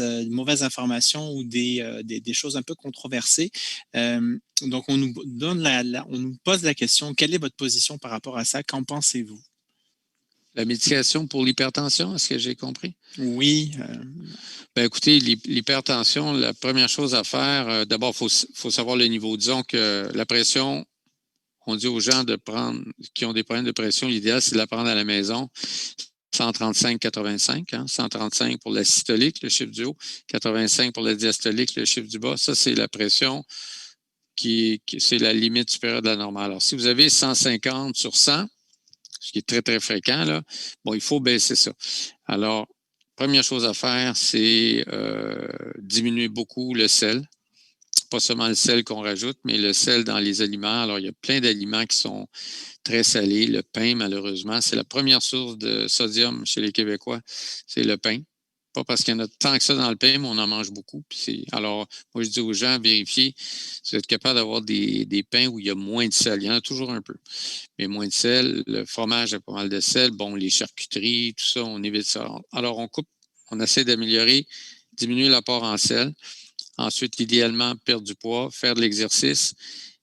information ou des choses un peu controversées. Donc, on nous pose la question, quelle est votre position par rapport à ça? Qu'en pensez-vous? La médication pour l'hypertension, est-ce que j'ai compris? Oui. Ben, écoutez, l'hypertension, la première chose à faire, d'abord, il faut savoir le niveau. Disons que la pression, on dit aux gens qui ont des problèmes de pression, l'idéal, c'est de la prendre à la maison. 135-85, hein, 135 pour la systolique, le chiffre du haut, 85 pour la diastolique, le chiffre du bas. Ça, c'est la pression c'est la limite supérieure de la normale. Alors, si vous avez 150 sur 100, ce qui est très, très fréquent, là, bon, il faut baisser ça. Alors, première chose à faire, c'est diminuer beaucoup le sel. Pas seulement le sel qu'on rajoute, mais le sel dans les aliments. Alors, il y a plein d'aliments qui sont très salés. Le pain, malheureusement, c'est la première source de sodium chez les Québécois, c'est le pain. Pas parce qu'il y en a tant que ça dans le pain, mais on en mange beaucoup. Alors, moi, je dis aux gens, vérifiez si vous êtes capable d'avoir des pains où il y a moins de sel. Il y en a toujours un peu, mais moins de sel. Le fromage a pas mal de sel. Bon, les charcuteries, tout ça, on évite ça. Alors, on essaie d'améliorer, diminuer l'apport en sel. Ensuite, idéalement, perdre du poids, faire de l'exercice.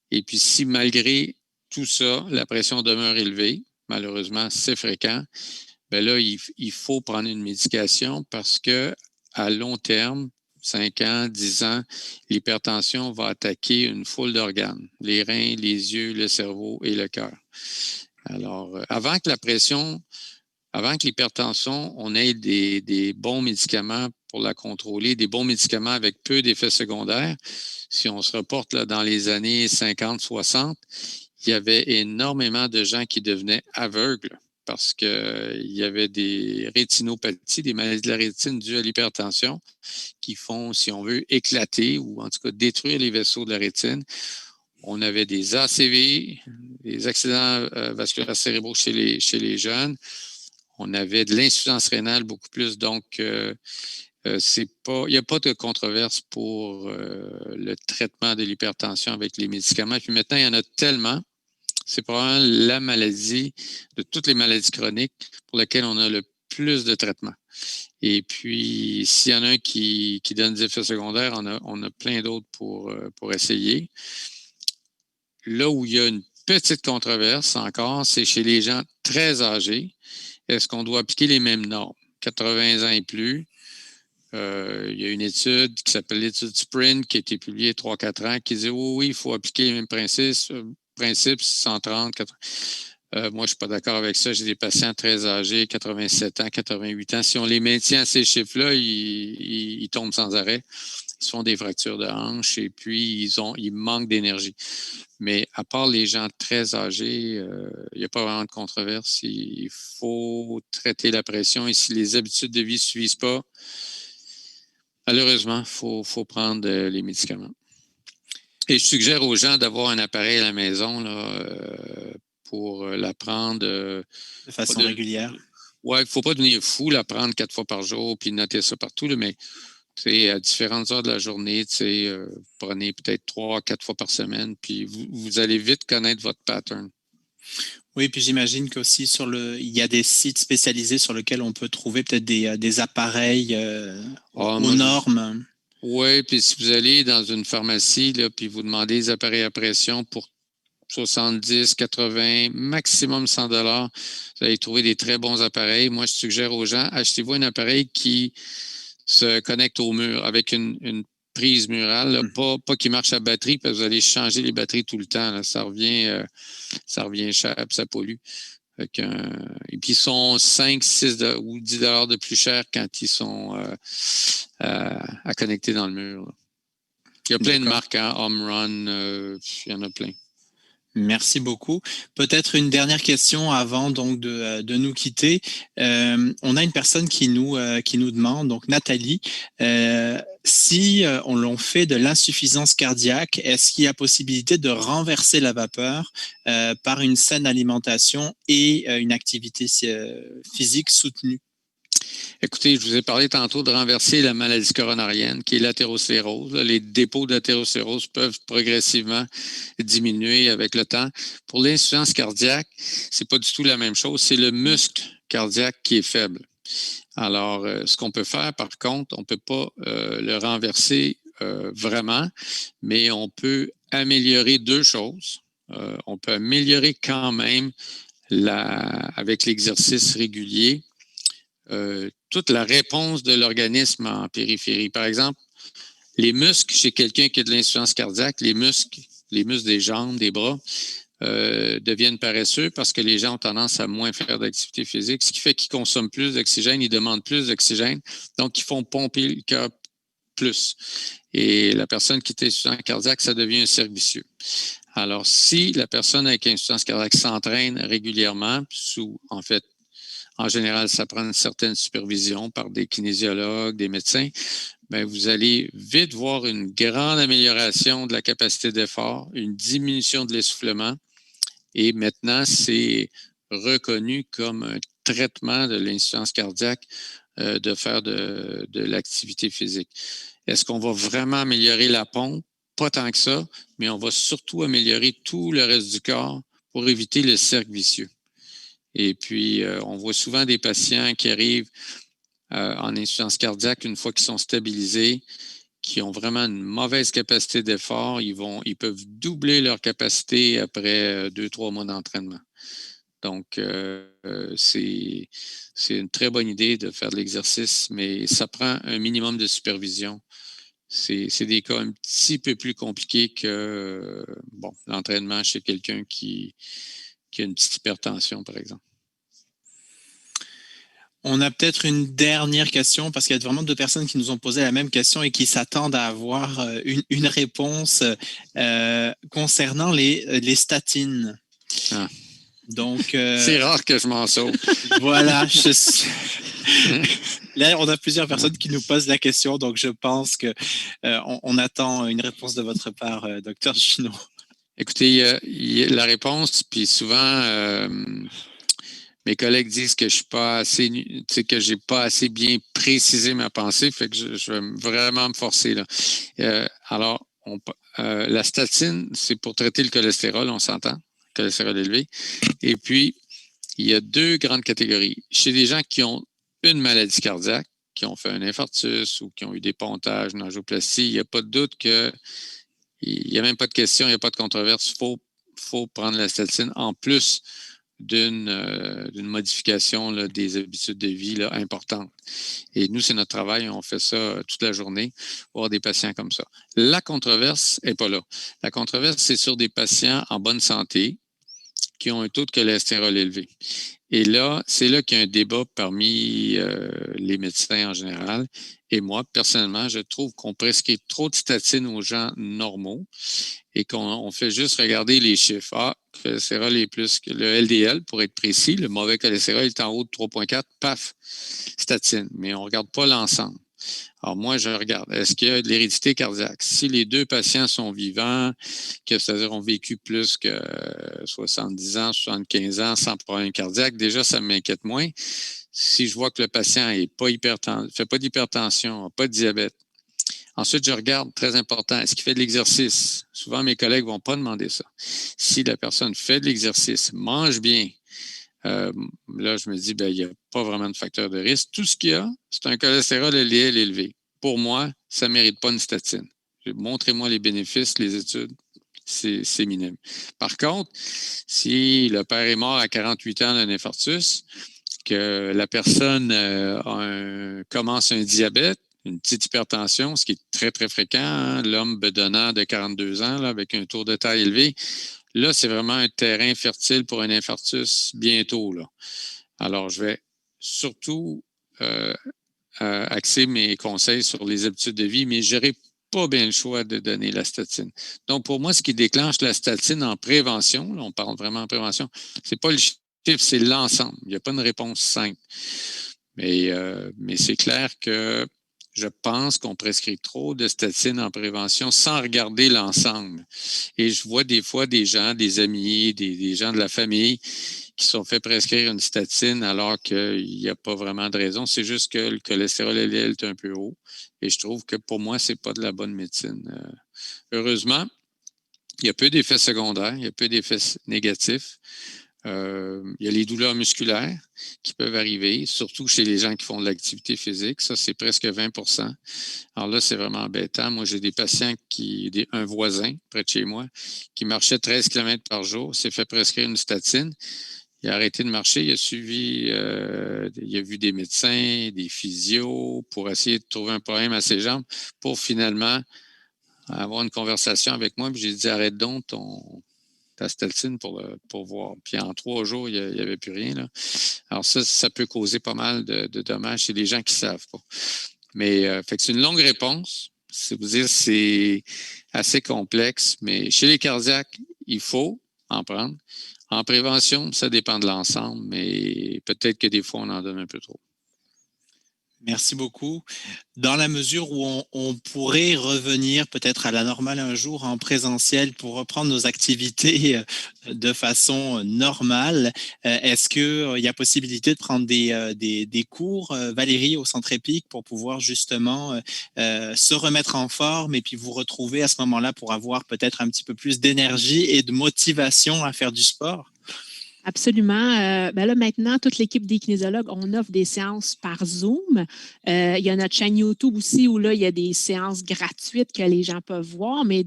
Et puis, si malgré tout ça, la pression demeure élevée, malheureusement, c'est fréquent, bien là, il faut prendre une médication parce que à long terme, 5 ans, 10 ans, l'hypertension va attaquer une foule d'organes, les reins, les yeux, le cerveau et le cœur. Alors, avant que l'hypertension, on ait des bons médicaments pour la contrôler, des bons médicaments avec peu d'effets secondaires. Si on se reporte là, dans les années 50-60, il y avait énormément de gens qui devenaient aveugles parce qu'il y avait des rétinopathies, des maladies de la rétine dues à l'hypertension qui font, si on veut, éclater ou en tout cas détruire les vaisseaux de la rétine. On avait des ACV, des accidents vasculaires cérébraux chez les jeunes. On avait de l'insuffisance rénale beaucoup plus. Donc, il n'y a pas de controverse pour le traitement de l'hypertension avec les médicaments. Puis maintenant, il y en a tellement. C'est probablement la maladie de toutes les maladies chroniques pour laquelle on a le plus de traitements. Et puis, s'il y en a un qui donne des effets secondaires, on a plein d'autres pour essayer. Là où il y a une petite controverse encore, c'est chez les gens très âgés. Est-ce qu'on doit appliquer les mêmes normes? 80 ans et plus. Il y a une étude qui s'appelle l'étude Sprint qui a été publiée 3-4 ans qui dit oui, il faut appliquer les mêmes principes 130, 80. Moi, je ne suis pas d'accord avec ça. J'ai des patients très âgés, 87 ans, 88 ans. Si on les maintient à ces chiffres-là, ils tombent sans arrêt. Ils se font des fractures de hanche et puis ils manquent d'énergie. Mais à part les gens très âgés, il n'y a pas vraiment de controverse. Il faut traiter la pression et si les habitudes de vie ne suivent pas, malheureusement, il faut prendre les médicaments. Et je suggère aux gens d'avoir un appareil à la maison là, pour la prendre de façon régulière. Oui, il ne faut pas devenir fou, la prendre 4 fois par jour puis noter ça partout, là, mais à différentes heures de la journée, prenez peut-être 3-4 fois par semaine, puis vous allez vite connaître votre pattern. Oui, puis j'imagine qu'aussi il y a des sites spécialisés sur lesquels on peut trouver peut-être des appareils aux normes. Oui, puis si vous allez dans une pharmacie, là, puis vous demandez des appareils à pression pour 70, 80, maximum 100 $. Vous allez trouver des très bons appareils. Moi, je suggère aux gens, achetez-vous un appareil qui se connecte au mur avec une prise murale, là, pas qui marche à batterie, parce que vous allez changer les batteries tout le temps. Là. Ça revient cher et ça pollue. Et puis, ils sont 5, 6 ou 10 $ de plus cher quand ils sont à connecter dans le mur. Là. Il y a plein de marques, hein, Home Run, il y en a plein. Merci beaucoup. Peut-être une dernière question avant donc de nous quitter. On a une personne qui nous demande, donc Nathalie, si on l'on fait de l'insuffisance cardiaque, est-ce qu'il y a possibilité de renverser la vapeur par une saine alimentation et une activité physique soutenue? Écoutez, je vous ai parlé tantôt de renverser la maladie coronarienne, qui est l'athérosclérose. Les dépôts d'athérosclérose peuvent progressivement diminuer avec le temps. Pour l'insuffisance cardiaque, c'est pas du tout la même chose. C'est le muscle cardiaque qui est faible. Alors, ce qu'on peut faire, par contre, on ne peut pas le renverser vraiment, mais on peut améliorer deux choses. On peut améliorer quand même avec l'exercice régulier toute la réponse de l'organisme en périphérie. Par exemple, les muscles, chez quelqu'un qui a de l'insuffisance cardiaque, les muscles des jambes, des bras, deviennent paresseux parce que les gens ont tendance à moins faire d'activité physique, ce qui fait qu'ils consomment plus d'oxygène, ils demandent plus d'oxygène, donc ils font pomper le cœur plus. Et la personne qui est insuffisante cardiaque, ça devient un cercle vicieux. Alors, si la personne avec insuffisance cardiaque s'entraîne régulièrement, en général, ça prend une certaine supervision par des kinésiologues, des médecins, bien, vous allez vite voir une grande amélioration de la capacité d'effort, une diminution de l'essoufflement. Et maintenant, c'est reconnu comme un traitement de l'insuffisance cardiaque de faire de l'activité physique. Est-ce qu'on va vraiment améliorer la pompe? Pas tant que ça, mais on va surtout améliorer tout le reste du corps pour éviter le cercle vicieux. Et puis, on voit souvent des patients qui arrivent en insuffisance cardiaque une fois qu'ils sont stabilisés, qui ont vraiment une mauvaise capacité d'effort. Ils peuvent doubler leur capacité après 2-3 mois d'entraînement. Donc, c'est une très bonne idée de faire de l'exercice, mais ça prend un minimum de supervision. C'est des cas un petit peu plus compliqués que l'entraînement chez quelqu'un qui a une petite hypertension, par exemple. On a peut-être une dernière question parce qu'il y a vraiment deux personnes qui nous ont posé la même question et qui s'attendent à avoir une réponse concernant les statines. Ah. Donc, c'est rare que je m'en sauve. Voilà. Là, on a plusieurs personnes qui nous posent la question, donc je pense que on attend une réponse de votre part, Dr Gino. Écoutez, la réponse, puis souvent, mes collègues disent que je suis pas assez, que j'ai pas assez bien précisé ma pensée, fait que je vais vraiment me forcer là. Alors, la statine, c'est pour traiter le cholestérol, on s'entend, cholestérol élevé. Et puis, il y a deux grandes catégories. Chez des gens qui ont une maladie cardiaque, qui ont fait un infarctus ou qui ont eu des pontages, une angioplastie, il n'y a pas de doute que il n'y a même pas de question, il n'y a pas de controverse. Il faut prendre la statine en plus d'une modification là, des habitudes de vie là, importantes. Et nous, c'est notre travail, on fait ça toute la journée, voir des patients comme ça. La controverse n'est pas là. La controverse, c'est sur des patients en bonne santé qui ont un taux de cholestérol élevé. Et là, c'est là qu'il y a un débat parmi les médecins en général. Et moi, personnellement, je trouve qu'on prescrit trop de statines aux gens normaux et qu'on fait juste regarder les chiffres. Ah, le cholestérol est plus que le LDL, pour être précis. Le mauvais cholestérol est en haut de 3,4, paf, statine. Mais on ne regarde pas l'ensemble. Alors moi, je regarde, est-ce qu'il y a de l'hérédité cardiaque? Si les deux patients sont vivants, c'est-à-dire ont vécu plus que 70 ans, 75 ans sans problème cardiaque, déjà, ça m'inquiète moins. Si je vois que le patient ne fait pas d'hypertension, n'a pas de diabète. Ensuite, je regarde, très important, est-ce qu'il fait de l'exercice? Souvent, mes collègues ne vont pas demander ça. Si la personne fait de l'exercice, mange bien, là, je me dis, il n'y a pas vraiment de facteur de risque. Tout ce qu'il y a, c'est un cholestérol LDL élevé. Pour moi, ça ne mérite pas une statine. Montrez-moi les bénéfices, les études. c'est minime. Par contre, si le père est mort à 48 ans d'un infarctus, que la personne commence un diabète, une petite hypertension, ce qui est très, très fréquent, hein, l'homme bedonnant de 42 ans là, avec un tour de taille élevé, là, c'est vraiment un terrain fertile pour un infarctus bientôt. Là. Alors, je vais surtout axer mes conseils sur les habitudes de vie, mais je n'aurai pas bien le choix de donner la statine. Donc, pour moi, ce qui déclenche la statine en prévention, là, on parle vraiment en prévention, c'est pas le chiffre, c'est l'ensemble. Il n'y a pas une réponse simple. Mais c'est clair que je pense qu'on prescrit trop de statine en prévention sans regarder l'ensemble. Et je vois des fois des gens, des amis, des gens de la famille qui sont fait prescrire une statine alors qu'il n'y a pas vraiment de raison. C'est juste que le cholestérol LDL est un peu haut. Et je trouve que pour moi, c'est pas de la bonne médecine. Heureusement, il y a peu d'effets secondaires, il y a peu d'effets négatifs. Il y a les douleurs musculaires qui peuvent arriver, surtout chez les gens qui font de l'activité physique. Ça, c'est presque 20%. Alors là, c'est vraiment embêtant. Moi, j'ai des patients un voisin près de chez moi qui marchait 13 km par jour, s'est fait prescrire une statine. Il a arrêté de marcher, il a suivi, il a vu des médecins, des physios pour essayer de trouver un problème à ses jambes pour finalement avoir une conversation avec moi. Puis j'ai dit, arrête donc ta statine pour voir. Puis en 3 jours, il n'y avait plus rien. Là. Alors ça peut causer pas mal de dommages chez les gens qui ne savent pas. Mais fait que c'est une longue réponse. C'est vous dire, c'est assez complexe, mais chez les cardiaques, il faut en prendre. En prévention, ça dépend de l'ensemble, mais peut-être que des fois, on en donne un peu trop. Merci beaucoup. Dans la mesure où on pourrait revenir peut-être à la normale un jour en présentiel pour reprendre nos activités de façon normale, est-ce qu'il y a possibilité de prendre des cours, Valérie, au Centre Épique pour pouvoir justement se remettre en forme et puis vous retrouver à ce moment-là pour avoir peut-être un petit peu plus d'énergie et de motivation à faire du sport? Absolument. Ben là, maintenant, toute l'équipe des kinésiologues, on offre des séances par Zoom. Il y a notre chaîne YouTube aussi où là, il y a des séances gratuites que les gens peuvent voir, mais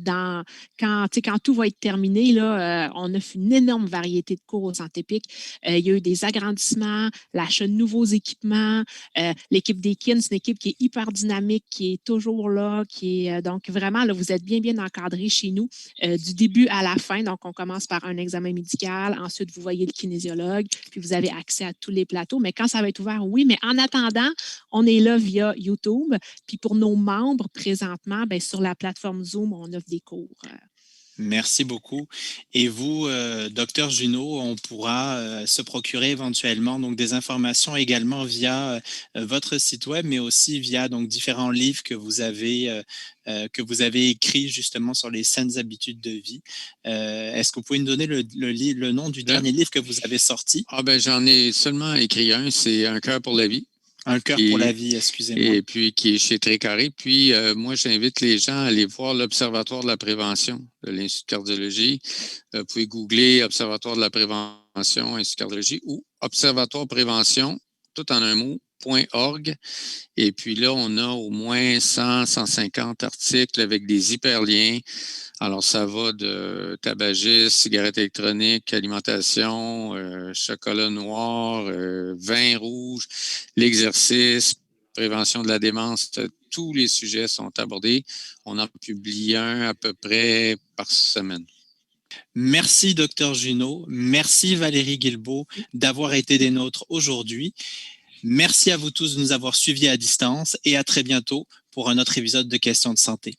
quand tout va être terminé, là, on offre une énorme variété de cours au Centre Épique. Il y a eu des agrandissements, l'achat de nouveaux équipements. L'équipe des kin, c'est une équipe qui est hyper dynamique, qui est toujours là, donc vraiment, là, vous êtes bien, bien encadrés chez nous du début à la fin. Donc, on commence par un examen médical. Ensuite, vous voyez le kinésiologue, puis vous avez accès à tous les plateaux. Mais quand ça va être ouvert, oui. Mais en attendant, on est là via YouTube. Puis pour nos membres, présentement, bien, sur la plateforme Zoom, on offre des cours. Merci beaucoup. Et vous, Dr Junot, on pourra se procurer éventuellement donc des informations également via votre site web, mais aussi via donc différents livres que vous avez écrits justement sur les saines habitudes de vie. Est-ce que vous pouvez nous donner le nom du dernier livre que vous avez sorti? Ah ben j'en ai seulement écrit un, c'est Un cœur pour la vie. Un cœur pour la vie, excusez-moi. Et puis, qui est chez Trécarré. Puis, moi, j'invite les gens à aller voir l'Observatoire de la prévention de l'Institut de cardiologie. Vous pouvez googler Observatoire de la prévention, Institut de cardiologie ou Observatoire prévention, tout en un mot, .org. Et puis là, on a au moins 150 articles avec des hyperliens. Alors, ça va de tabagisme, cigarettes électroniques, alimentation, chocolat noir, vin rouge, l'exercice, prévention de la démence. Tous les sujets sont abordés. On en publie un à peu près par semaine. Merci, Dr Junot. Merci, Valérie Guilbeault, d'avoir été des nôtres aujourd'hui. Merci à vous tous de nous avoir suivis à distance et à très bientôt pour un autre épisode de Questions de santé.